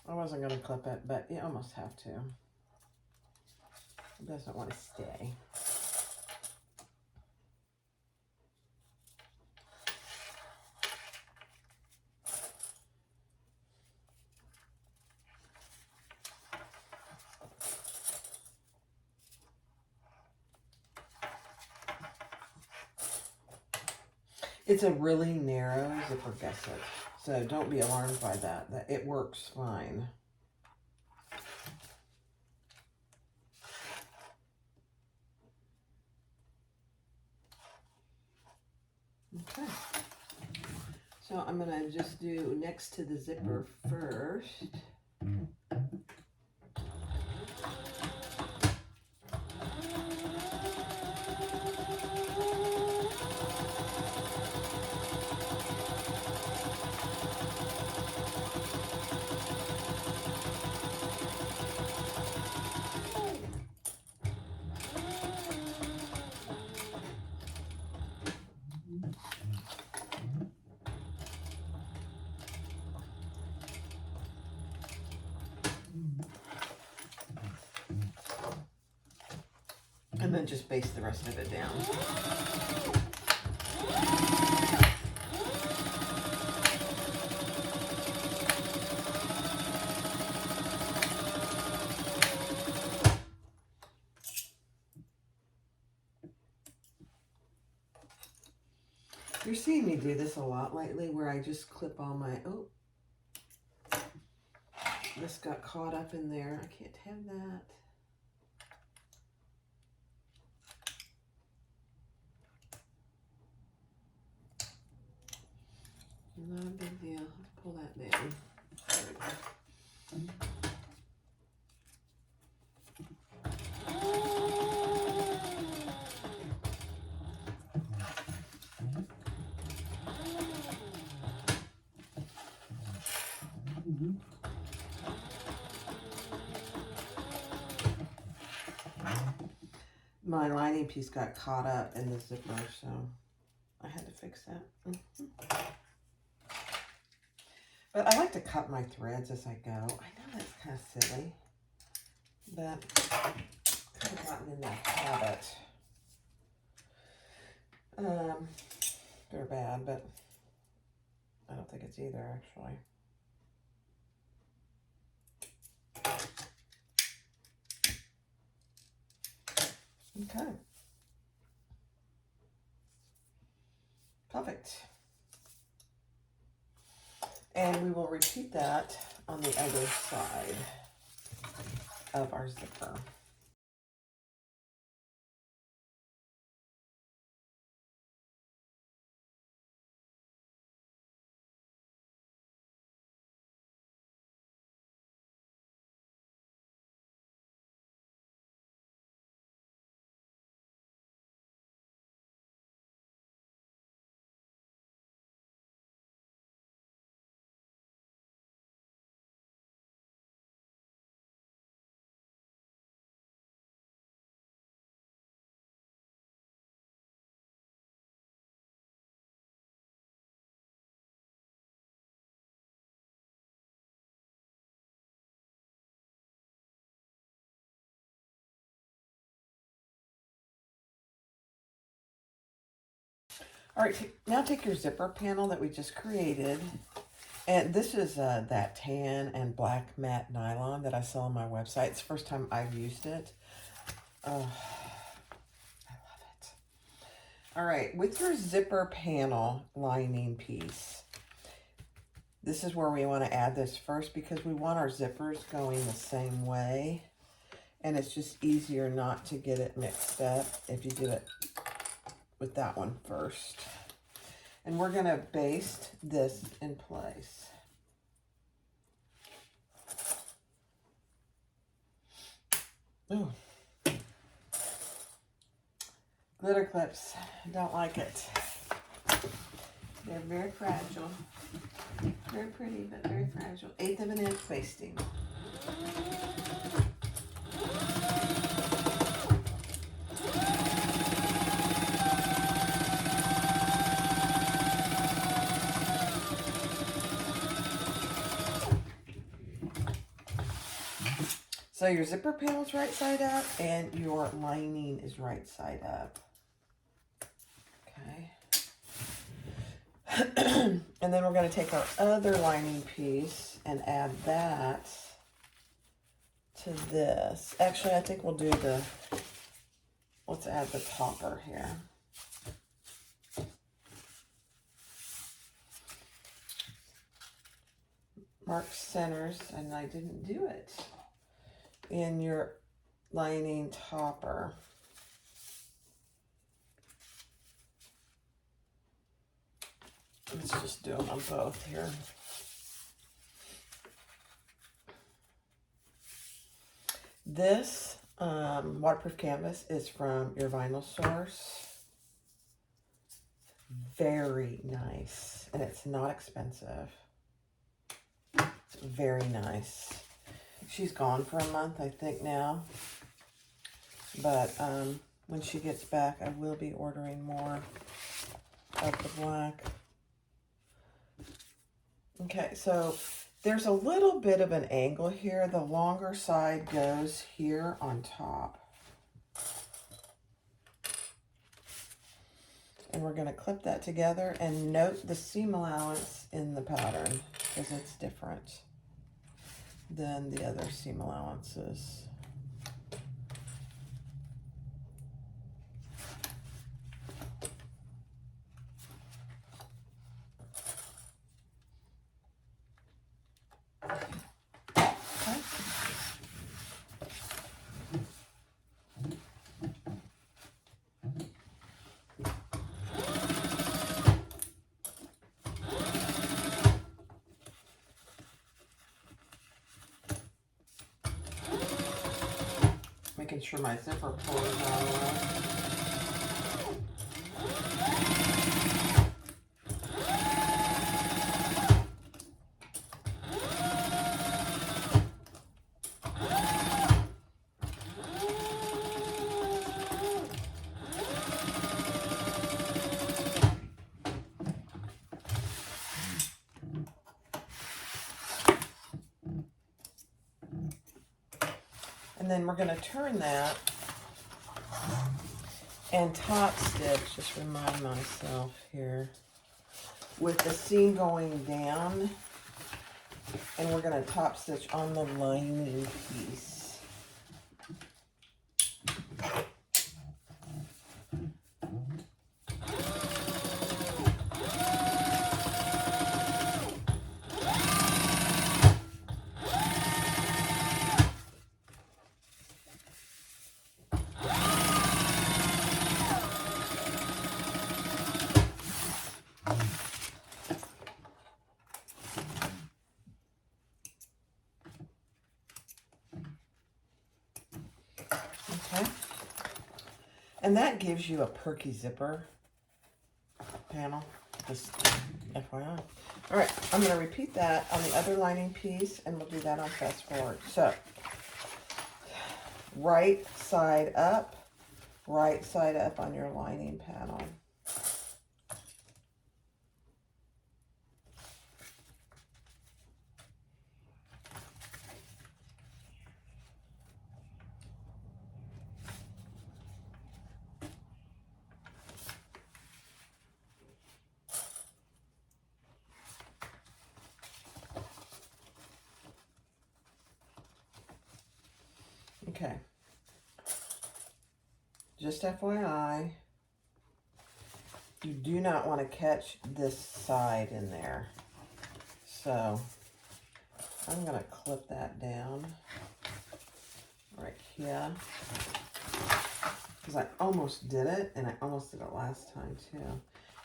I wasn't going to clip it, but you almost have to. It doesn't want to stay. It's a really narrow zipper gusset, so don't be alarmed by that. It works fine. Okay. So I'm going to just do next to the zipper first. And then just baste the rest of it down. You're seeing me do this a lot lately where I just clip all my, oh, this got caught up in there. I can't have that. Not a big deal. Let's pull that down. There we go. My lining piece got caught up in the zipper, so I had to fix that. But I like to cut my threads as I go. I know that's kind of silly, but I've kind of gotten in that habit. They're bad, but I don't think it's either, actually. Okay. Perfect. And we will repeat that on the other side of our zipper. All right, now take your zipper panel that we just created. And this is that tan and black matte nylon that I sell on my website. It's the first time I've used it. I love it. All right, with your zipper panel lining piece, this is where we want to add this first because we want our zippers going the same way. And it's just easier not to get it mixed up if you do it with that one first. And we're going to baste this in place. Ooh. Glitter clips, don't like it. They're very fragile. Very pretty, but very fragile. 1/8 of an inch basting. So your zipper panel is right side up and your lining is right side up. Okay. And then we're going to take our other lining piece and add that to this. Actually, I think we'll do let's add the topper here. Mark centers, and I didn't do it in your lining topper. Let's just do them on both here. This waterproof canvas is from your vinyl source. Very nice, and it's not expensive. It's very nice. She's gone for a month, I think now. But when she gets back, I will be ordering more of the black. Okay, so there's a little bit of an angle here. The longer side goes here on top. And we're going to clip that together and note the seam allowance in the pattern because it's different than the other seam allowances. Making sure my zipper pulls all the way. And then we're going to turn that and top stitch, just remind myself here, with the seam going down, and we're going to top stitch on the lining piece. Okay, and that gives you a perky zipper panel, just FYI. All right, I'm going to repeat that on the other lining piece, and we'll do that on fast forward. So, right side up on your lining panel. Okay. Just FYI, you do not want to catch this side in there. So I'm going to clip that down right here. Because I almost did it, and I almost did it last time too.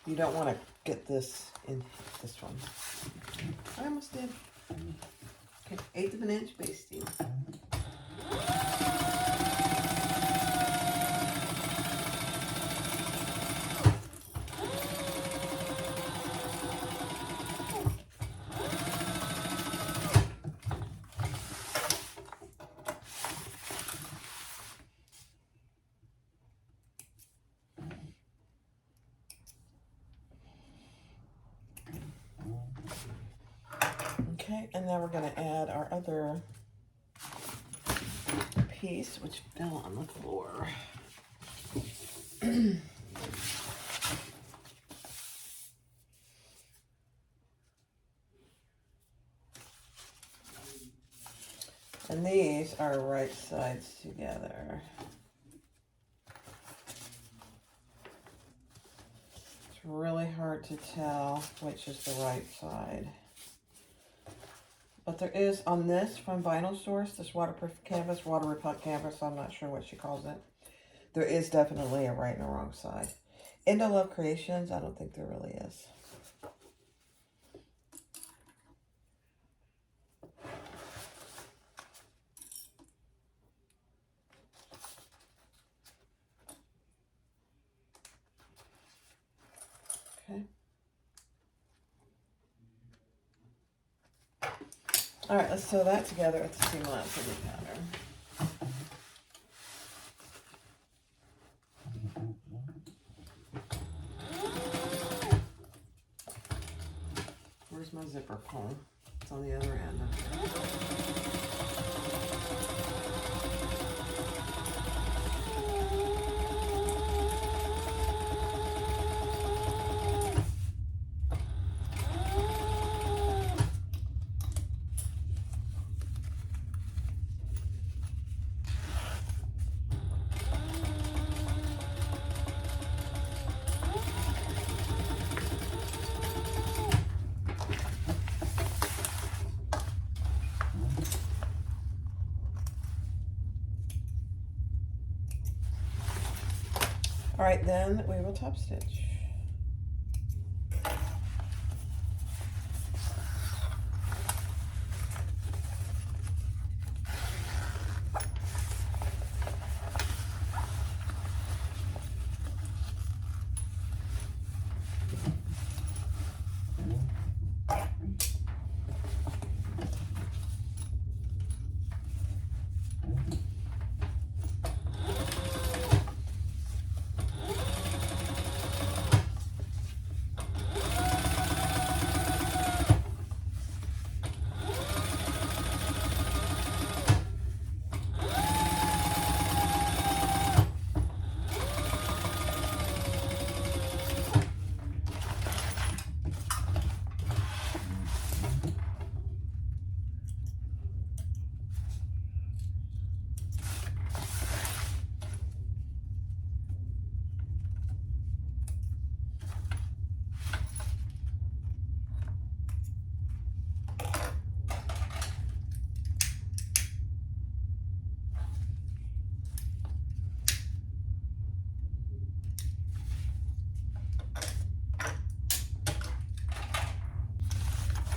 You don't want to get this in this one. I almost did. Okay, 1/8 of an inch basting. Okay, and now we're going to add our other piece, which fell on the floor. And these are right sides together. It's really hard to tell which is the right side. But there is, on this from Vinyl Source, this waterproof canvas, water repellent canvas, I'm not sure what she calls it. There is definitely a right and a wrong side. In the Love Creations, I don't think there really is. Okay. All right, let's sew that together with the seam allowance of the pattern. Where's my zipper pull? It's on the other end. All right, then we will top stitch.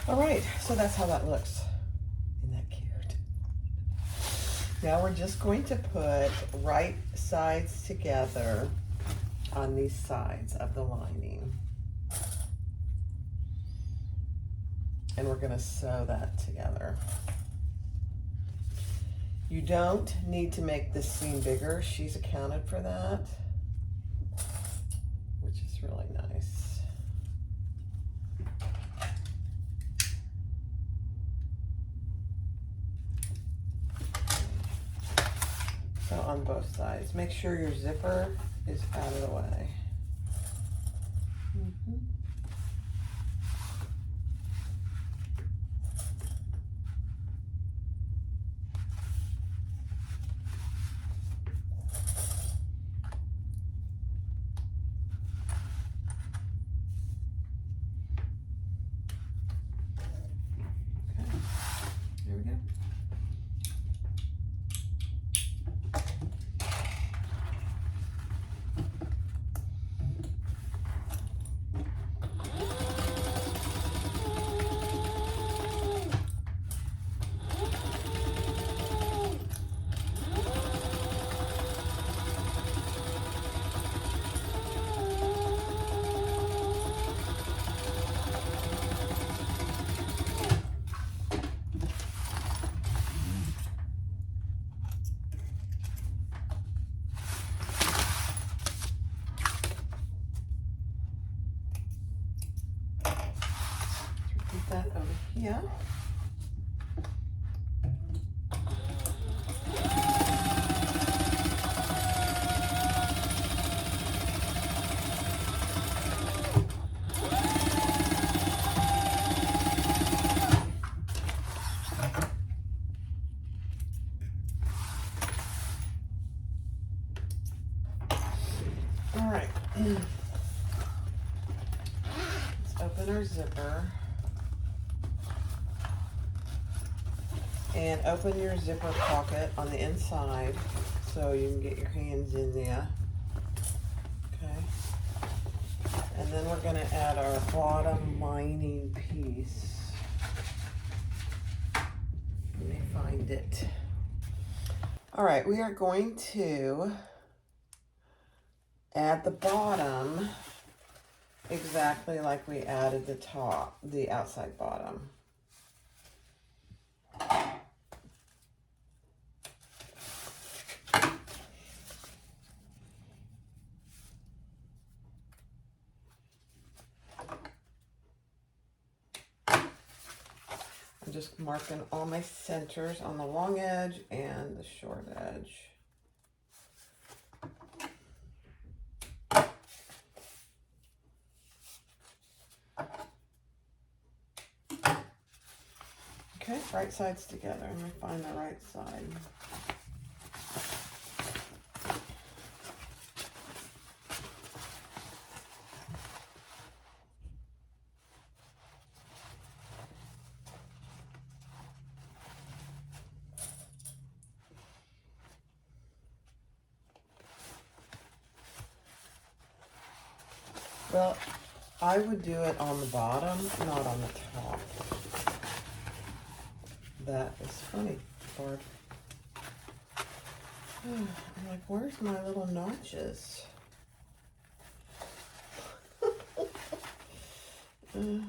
All right, so that's how that looks. Isn't that cute? Now we're just going to put right sides together on these sides of the lining. And we're going to sew that together. You don't need to make this seam bigger. She's accounted for that, which is really nice. So on both sides, make sure your zipper is out of the way. Put that over here. All right. Let's open our zipper. And open your zipper pocket on the inside so you can get your hands in there. Okay. And then we're going to add our bottom lining piece. Let me find it. All right, we are going to add the bottom exactly like we added the top, the outside bottom. I'm just marking all my centers on the long edge and the short edge. Okay, right sides together. Let me find the right side. Well, I would do it on the bottom, not on the top. That is funny, Bard. I'm like, where's my little notches? Oh dear.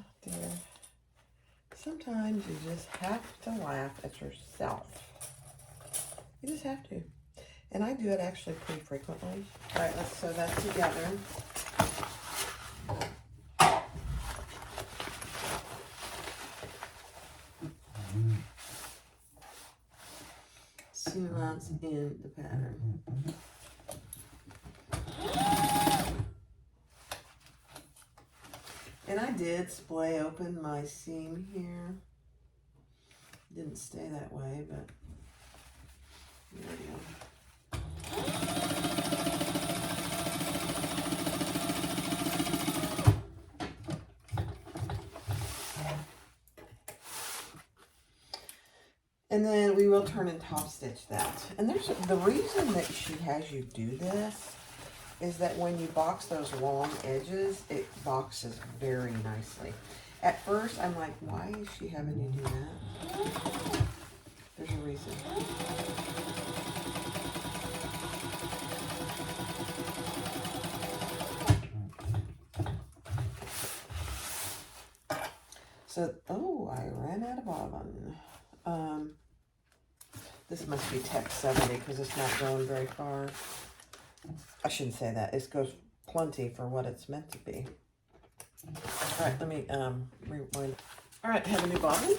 Sometimes you just have to laugh at yourself. You just have to. And I do it actually pretty frequently. All right, let's sew that together. Seam allowance in the pattern. And I did splay open my seam here. Didn't stay that way, but there we go. And then we will turn and top stitch that. And there's the reason that she has you do this is that when you box those long edges, it boxes very nicely. At first, I'm like, why is she having you do that? There's a reason. So, oh, I ran out of bobbin. This must be text 70 because it's not going very far. I shouldn't say that. It goes plenty for what it's meant to be. All right, let me rewind. All right, have a new bobbin.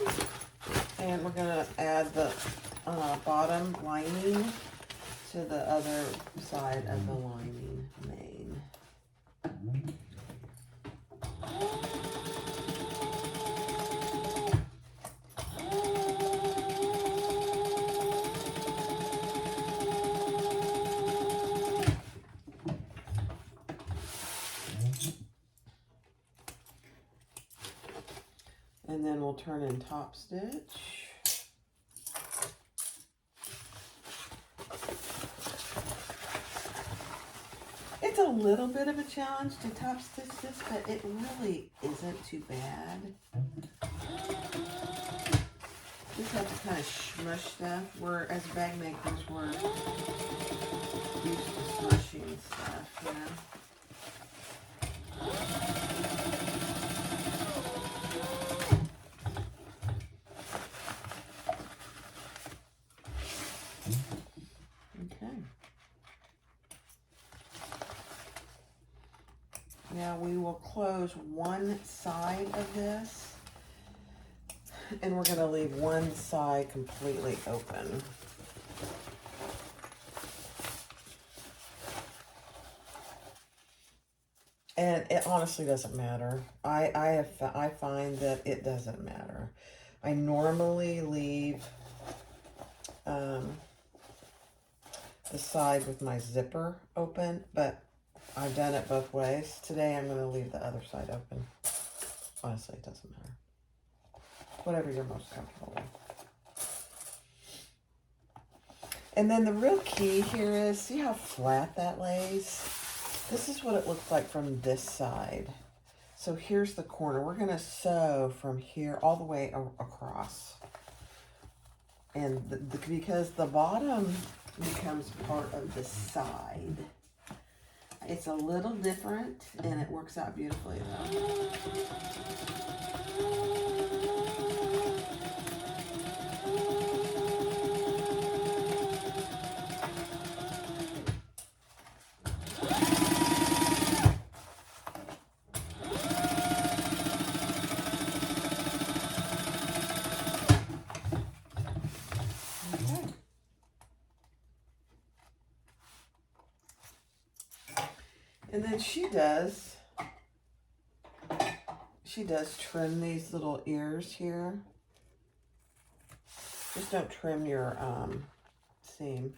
And we're going to add the bottom lining to the other side of the lining main. And then we'll turn in top stitch. It's a little bit of a challenge to top stitch this, but it really isn't too bad. Just have to kind of smush stuff. We're, as bag makers, we're used to smushing stuff, you know. Now we will close one side of this And we're gonna leave one side completely open. And it honestly doesn't matter. I find that it doesn't matter. I normally leave the side with my zipper open, but I've done it both ways. Today I'm going to leave the other side open. Honestly, it doesn't matter. Whatever you're most comfortable with. And then the real key here is, see how flat that lays? This is what it looks like from this side. So here's the corner. We're going to sew from here all the way across. And because the bottom becomes part of the side. It's a little different, and it works out beautifully though. And then she does trim these little ears here. Just don't trim your seam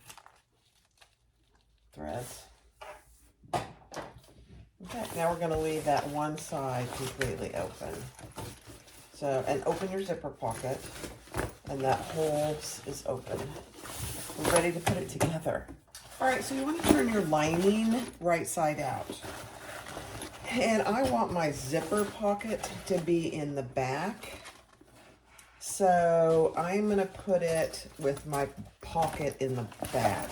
threads. Okay, now we're gonna leave that one side completely open. So, and open your zipper pocket, and that hole is open. We're ready to put it together. All right, so you want to turn your lining right side out. And I want my zipper pocket to be in the back. So I'm going to put it with my pocket in the back.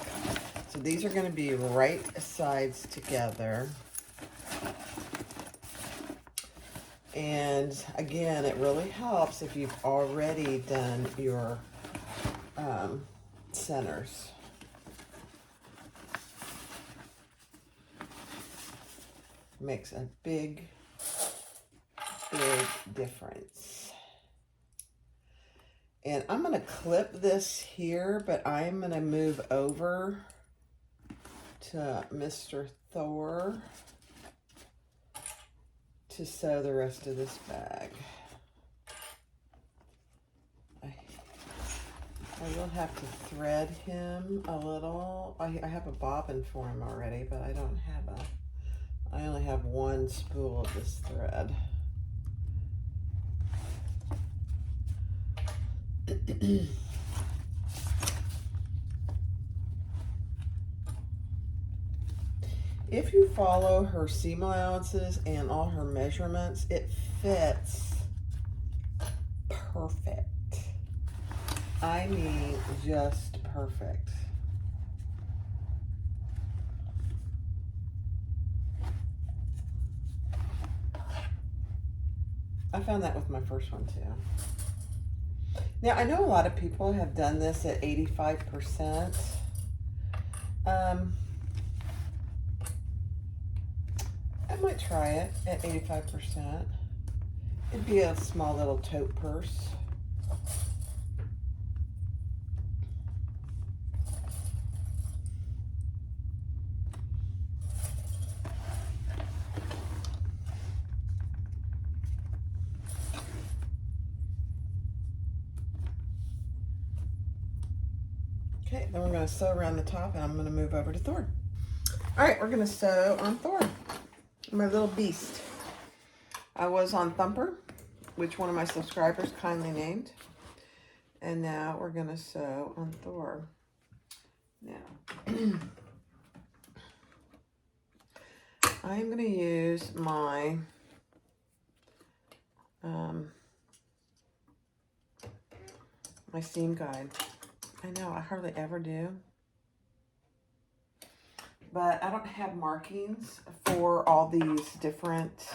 So these are going to be right sides together. And again, it really helps if you've already done your centers. Makes a big difference. And I'm going to clip this here, but I'm going to move over to Mr. Thor to sew the rest of this bag. I will have to thread him a little. I have a bobbin for him already, but I don't have I only have one spool of this thread. If you follow her seam allowances and all her measurements, it fits perfect. I mean, just perfect. I found that with my first one too. Now, I know a lot of people have done this at 85%. I might try it at 85%. It'd be a small little tote purse. Okay, then we're going to sew around the top, and I'm going to move over to Thor. All right, we're going to sew on Thor, my little beast. I was on Thumper, which one of my subscribers kindly named. And now we're going to sew on Thor. Now, I'm going to use my my seam guide. I know, I hardly ever do. But I don't have markings for all these different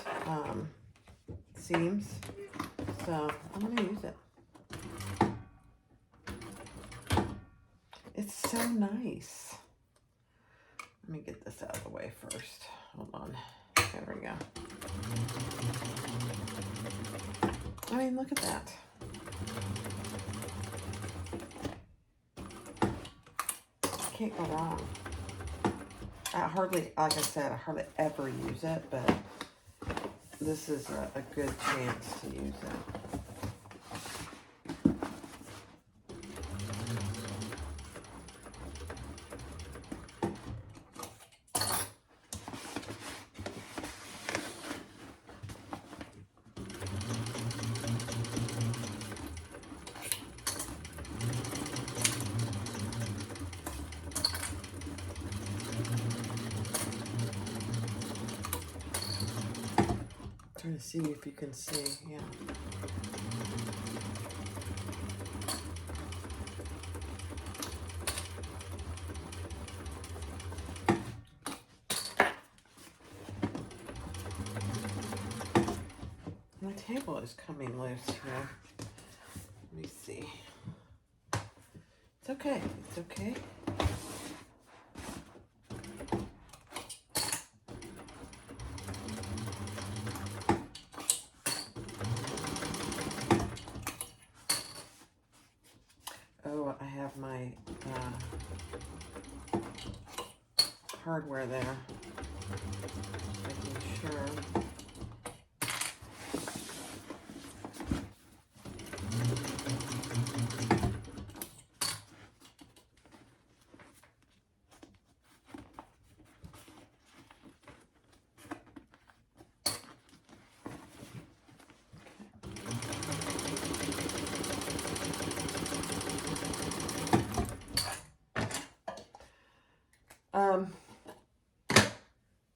seams. So I'm going to use it. It's so nice. Let me get this out of the way first. Hold on. There we go. I mean, look at that. can't go wrong. I hardly, like I said, I hardly ever use it, but this is a good chance to use it. Trying to see if you can see, yeah. My table is coming loose here. Let me see. It's okay, it's okay. Oh, I have my hardware there. Making sure.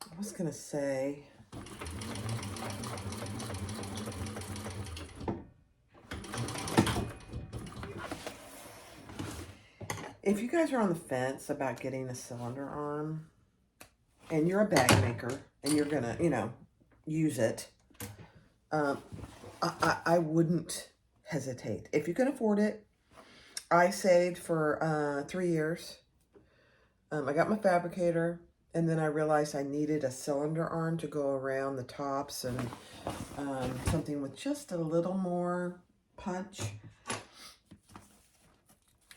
I was gonna say, if you guys are on the fence about getting a cylinder arm, and you're a bag maker, and you're gonna, you know, use it, I wouldn't hesitate. If you can afford it, I saved for 3 years. I got my fabricator, and then I realized I needed a cylinder arm to go around the tops and something with just a little more punch.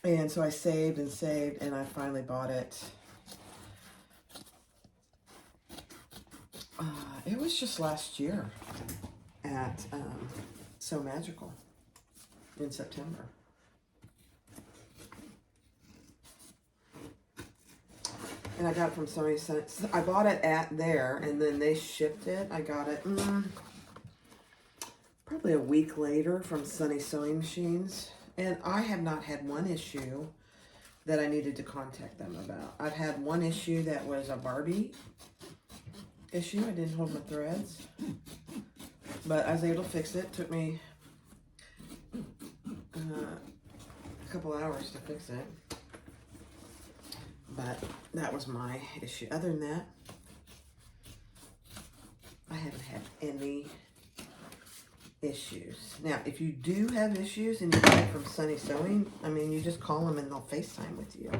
And so I saved and saved, and I finally bought it. It was just last year at So Magical in September. And I got it from somebody. I bought it at there, and then they shipped it. I got it probably a week later from Sunny Sewing Machines. And I have not had one issue that I needed to contact them about. I've had one issue that was a Barbie issue. I didn't hold my threads. But I was able to fix it. Took me a couple hours to fix it. But that was my issue. Other than that, I haven't had any issues. Now, if you do have issues and you buy it from Sunny Sewing, I mean, you just call them and they'll FaceTime with you.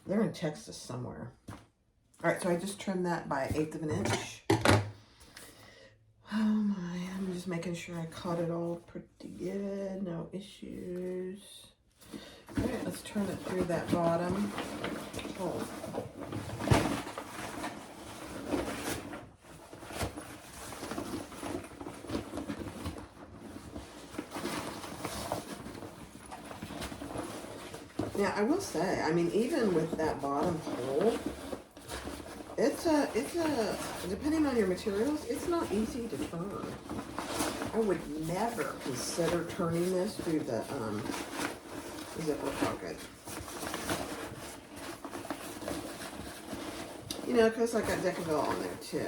They're in Texas somewhere. All right, so I just trimmed that by 1/8 of an inch. Oh my, I'm just making sure I caught it all pretty good. No issues. All right, let's turn it through that bottom. Oh. Now, I will say, I mean, even with that bottom hole, it's a, depending on your materials, it's not easy to turn. I would never consider turning this through the zipper pocket. You know, because I got Decaville on there too.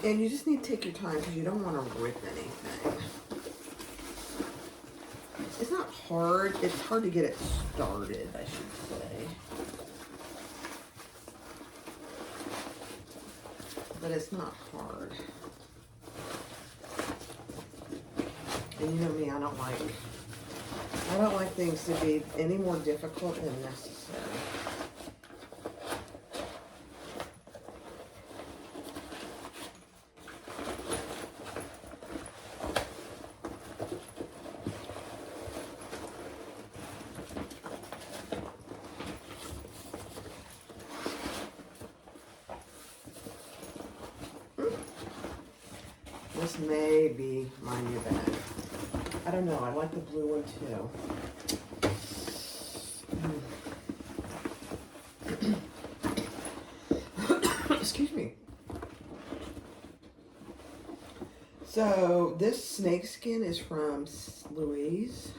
And you just need to take your time because you don't want to rip anything. It's not hard. It's hard to get it started, I should say. But it's not hard. And you know me, I don't like things to be any more difficult than necessary. This may be my new bag. I don't know. I like the blue one too. Excuse me. So this snakeskin is from Louise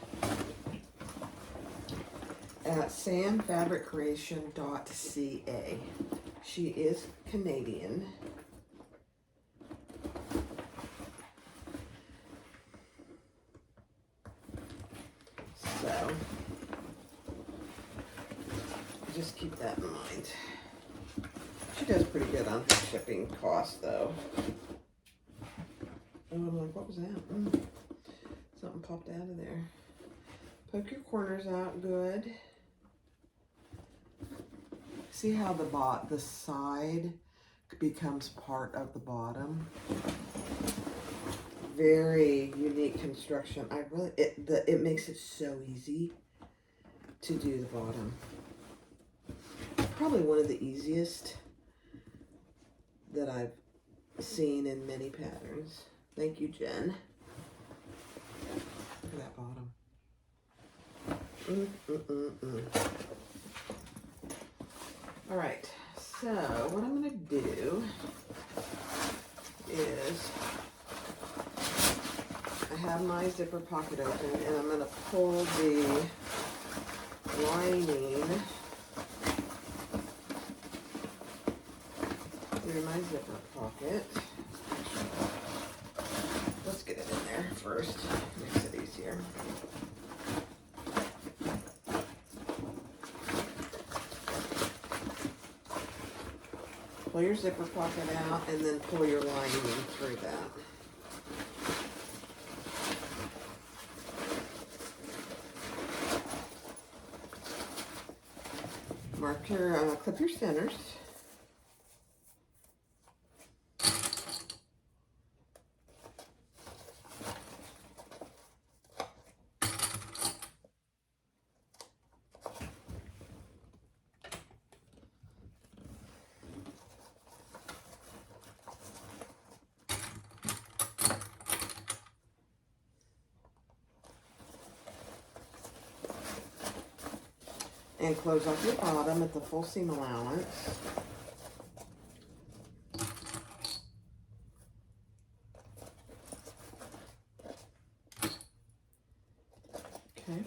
at samfabriccreation.ca. She is Canadian. So just keep that in mind. She does pretty good on her shipping cost though. Oh, I'm like, what was that? Something popped out of there. Poke your corners out good. See how the side becomes part of the bottom. Very unique construction. It makes it so easy to do the bottom. Probably one of the easiest that I've seen in many patterns. Thank you, Jen. Look at that bottom. All right, so what I'm gonna do is I have my zipper pocket open and I'm gonna pull the lining through my zipper pocket. Let's get it in there first, makes it easier. Pull your zipper pocket out and then pull your lining through that. Mark your, clip your centers. And close off your bottom at the full seam allowance. Okay.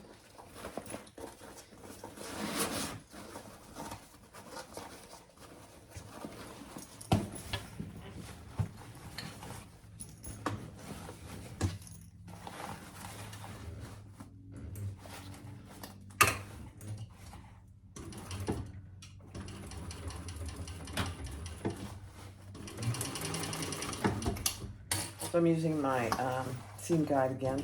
So I'm using my seam guide again.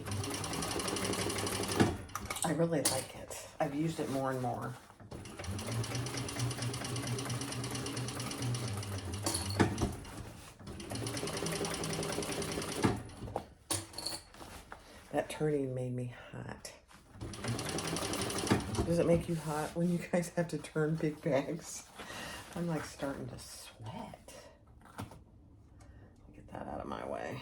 I really like it. I've used it more and more. That turning made me hot. Does it make you hot when you guys have to turn big bags? I'm like starting to sweat. Get that out of my way.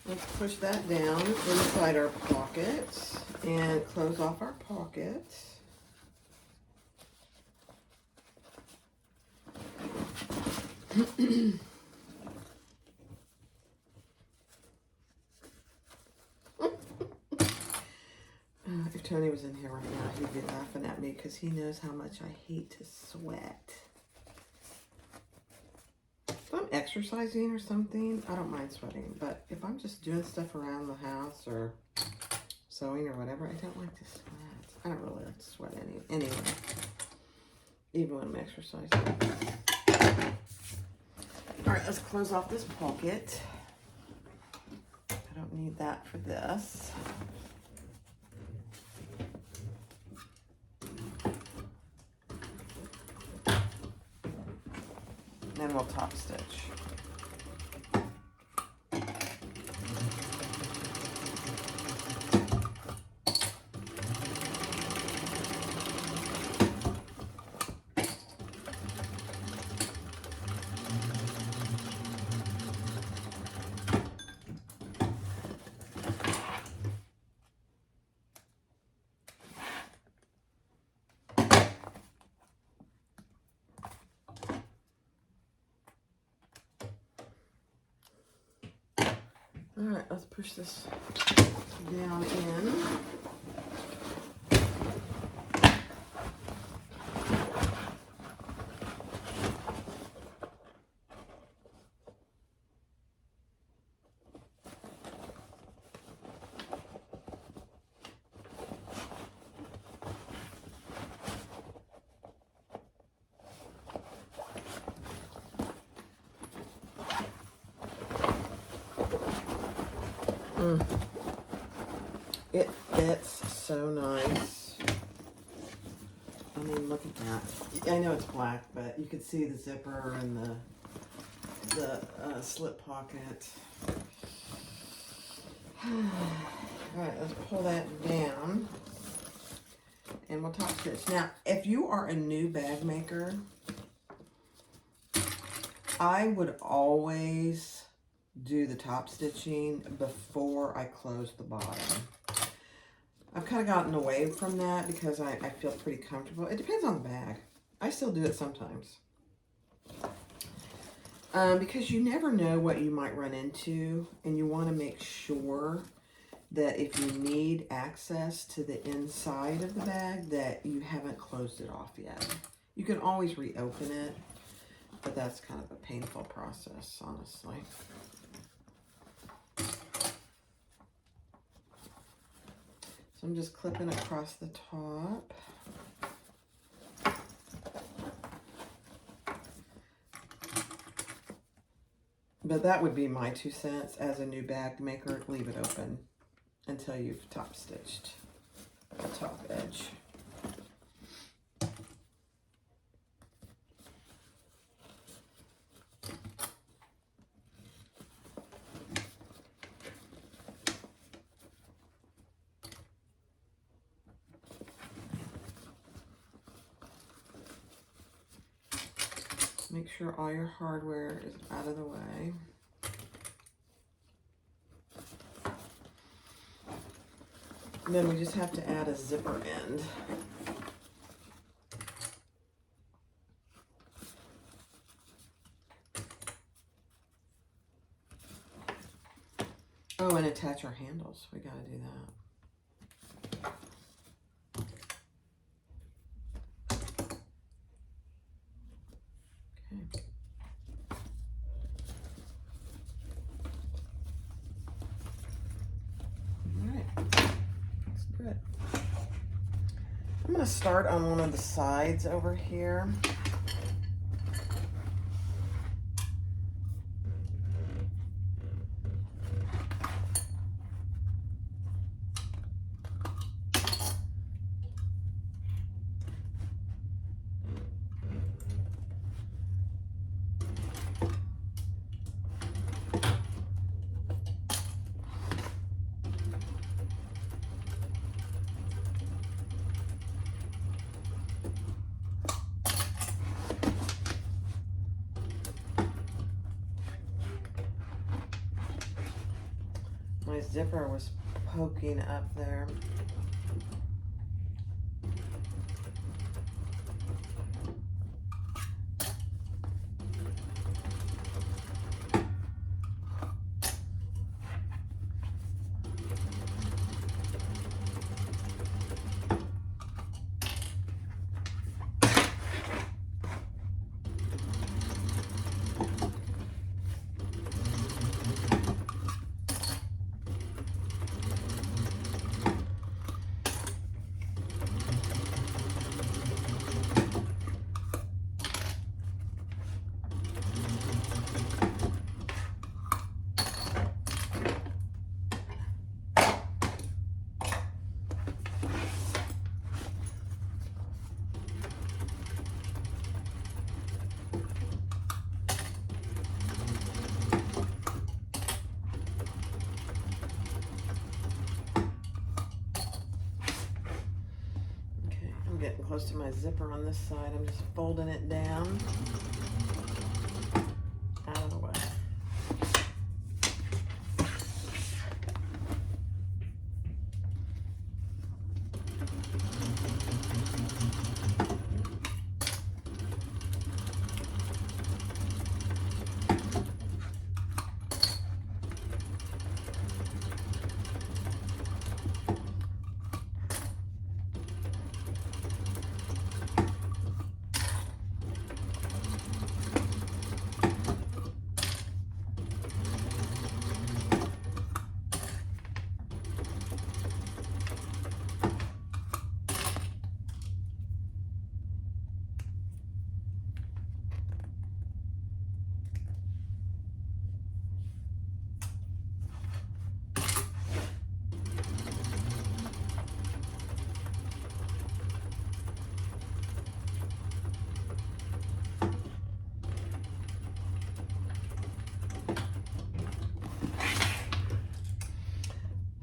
Let's push that down inside our pockets and close off our pockets. If Tony was in here right now, he'd be laughing at me because he knows how much I hate to sweat. If I'm exercising or something, I don't mind sweating. But if I'm just doing stuff around the house or sewing or whatever, I don't like to sweat. I don't really like to sweat anyway, even when I'm exercising. All right, let's close off this pocket. I don't need that for this. then we'll top stitch. All right, let's push this down in. It fits so nice. I mean, look at that. I know it's black, but you can see the zipper and the slip pocket. All right, let's pull that down, and we'll top stitch. Now, if you are a new bag maker, I would always do the top stitching before I close the bottom. I've kind of gotten away from that because I feel pretty comfortable. It depends on the bag. I still do it sometimes. Because you never know what you might run into, and you want to make sure that if you need access to the inside of the bag, that you haven't closed it off yet. You can always reopen it, but that's kind of a painful process, honestly. So I'm just clipping across the top. But that would be my 2 cents as a new bag maker. Leave it open until you've top stitched the top edge. Make sure all your hardware is out of the way. And then we just have to add a zipper end. Oh, and attach our handles. We gotta do that. I'm going to start on one of the sides over here. My zipper was poking up there. I'm getting close to my zipper on this side. I'm just folding it down out of the way.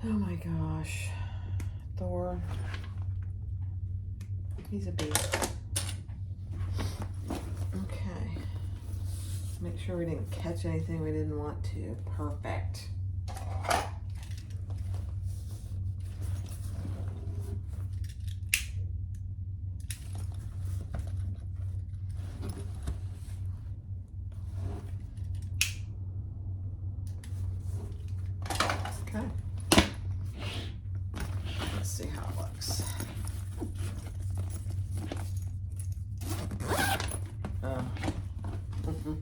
Oh my gosh, Thor, he's a beast. Okay, make sure we didn't catch anything we didn't want to. Perfect. Okay. Let's see how it looks. Oh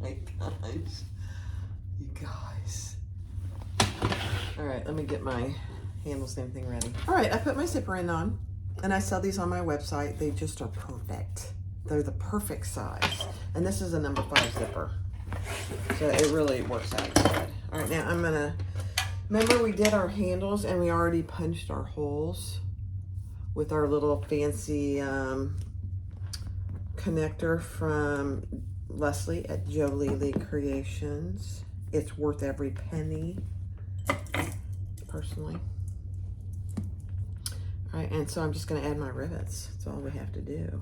my gosh. You guys. All right, let me get my handle stamp thing ready. All right, I put my zipper in on, and I sell these on my website. They just are perfect. They're the perfect size. And this is a number 5 zipper. So it really works out good. All right, now I'm gonna, remember we did our handles and we already punched our holes with our little fancy connector from Leslie at Jolie Creations. It's worth every penny, personally. All right, and so I'm just gonna add my rivets. That's all we have to do.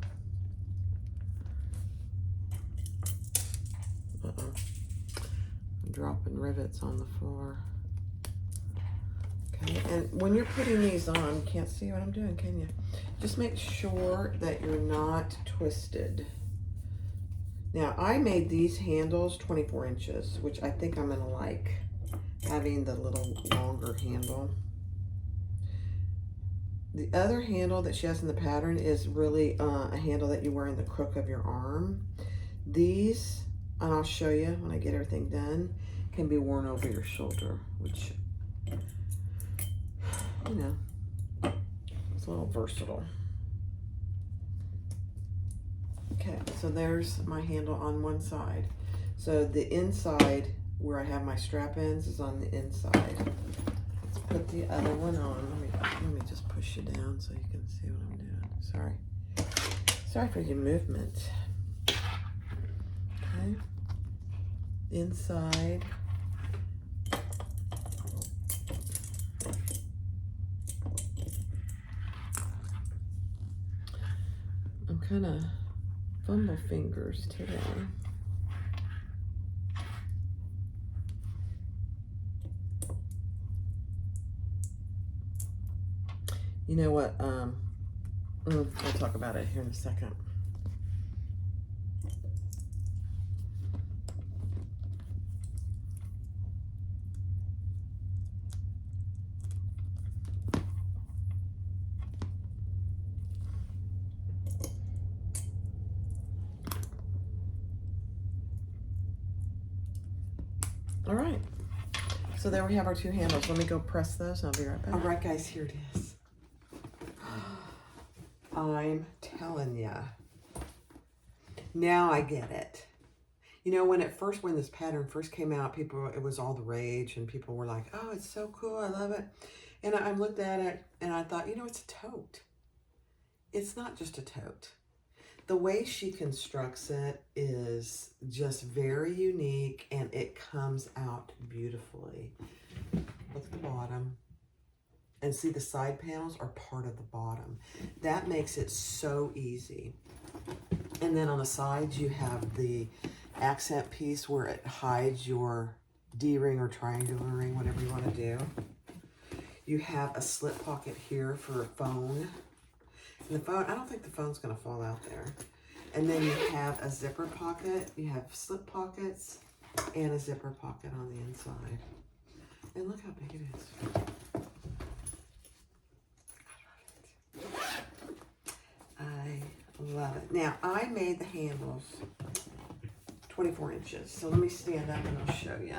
Uh-oh. I'm dropping rivets on the floor. Okay, and when you're putting these on, you can't see what I'm doing, can you? Just make sure that you're not twisted. Now, I made these handles 24 inches, which I think I'm gonna like, having the little longer handle. The other handle that she has in the pattern is really a handle that you wear in the crook of your arm. These, and I'll show you when I get everything done, can be worn over your shoulder, which, you know, it's a little versatile. Okay, so there's my handle on one side. So the inside, where I have my strap ends, is on the inside. Let's put the other one on. Let me just push you down so you can see what I'm doing. Sorry for your movement. Okay, inside. I'm kind of fumble fingers today. You know what? I'll talk about it here in a second. All right. So there we have our 2 handles. Let me go press those and I'll be right back. All right, guys, here it is. I'm telling ya. Now I get it. You know, when this pattern first came out, it was all the rage and people were like, oh, it's so cool, I love it. And I looked at it and I thought, you know, it's a tote. It's not just a tote. The way she constructs it is just very unique and it comes out beautifully. Look at the bottom. And see, the side panels are part of the bottom. That makes it so easy. And then on the sides, you have the accent piece where it hides your D-ring or triangular ring, whatever you want to do. You have a slip pocket here for a phone. And the phone, I don't think the phone's going to fall out there. And then you have a zipper pocket. You have slip pockets and a zipper pocket on the inside. And look how big it is. I love it. Now, I made the handles 24 inches. So let me stand up and I'll show you.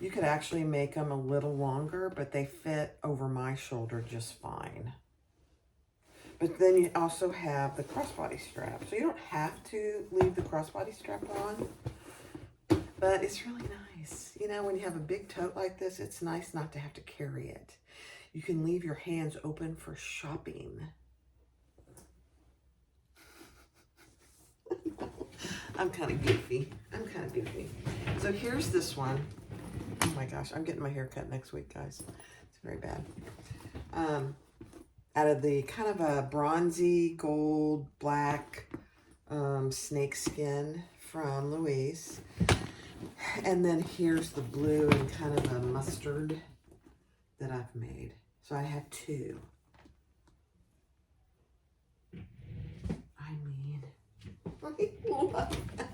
You could actually make them a little longer, but they fit over my shoulder just fine. But then you also have the crossbody strap. So you don't have to leave the crossbody strap on, but it's really nice. You know, when you have a big tote like this, it's nice not to have to carry it. You can leave your hands open for shopping. I'm kind of goofy. So here's this one. Oh my gosh, I'm getting my hair cut next week, guys. It's very bad. Out of the kind of a bronzy gold black snake skin from Louise. And then here's the blue and kind of a mustard that I've made. So I have two. I love that.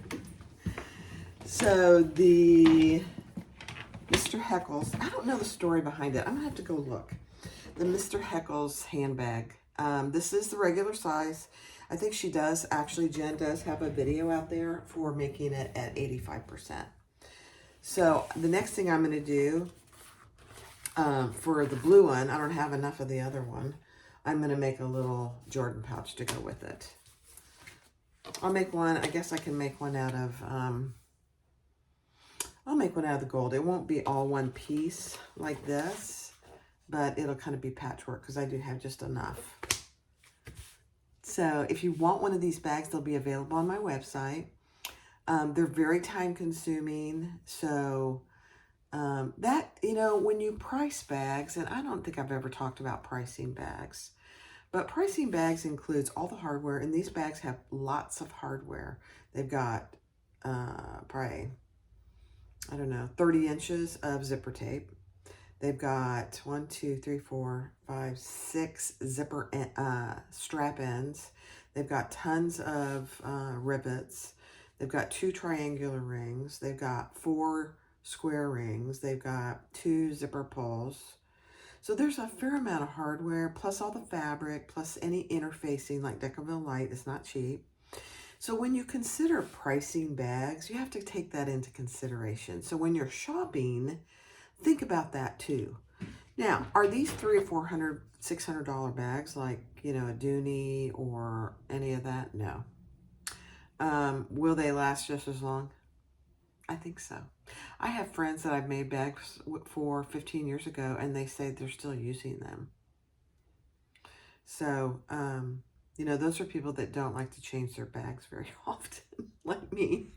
So the Mr. Heckles, I don't know the story behind it. I'm gonna have to go look. The Mr. Heckles handbag. This is the regular size. I think she does, actually, Jen does have a video out there for making it at 85%. So the next thing I'm gonna do for the blue one, I don't have enough of the other one. I'm gonna make a little Jordan pouch to go with it. I'll make one, I guess I can make one out of, I'll make one out of the gold. It won't be all one piece like this, but it'll kind of be patchwork because I do have just enough. So if you want one of these bags, they'll be available on my website. They're very time consuming. So that, you know, when you price bags, and I don't think I've ever talked about pricing bags, but pricing bags includes all the hardware, and these bags have lots of hardware. They've got probably, I don't know, 30 inches of zipper tape. They've got 1, 2, 3, 4, 5, 6 zipper strap ends. They've got tons of rivets. They've got 2 triangular rings. They've got 4 square rings. They've got 2 zipper pulls. So there's a fair amount of hardware, plus all the fabric, plus any interfacing like Decaville Light. It's not cheap. So when you consider pricing bags, you have to take that into consideration. So when you're shopping, think about that too. Now, are these $300 or $400, $600 bags like, you know, a Dooney or any of that? No. Will they last just as long? I think so. I have friends that I've made bags for 15 years ago, and they say they're still using them. So, you know, those are people that don't like to change their bags very often, like me.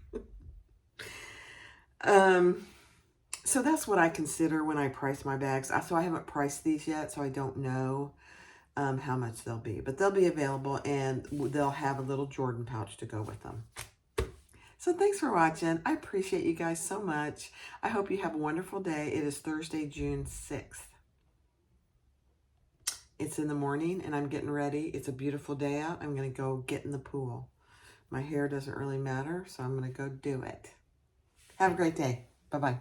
So that's what I consider when I price my bags. So I haven't priced these yet, so I don't know how much they'll be. But they'll be available, and they'll have a little Jordan pouch to go with them. So thanks for watching. I appreciate you guys so much. I hope you have a wonderful day. It is Thursday, June 6th. It's in the morning, and I'm getting ready. It's a beautiful day out. I'm going to go get in the pool. My hair doesn't really matter, so I'm going to go do it. Have a great day. Bye-bye.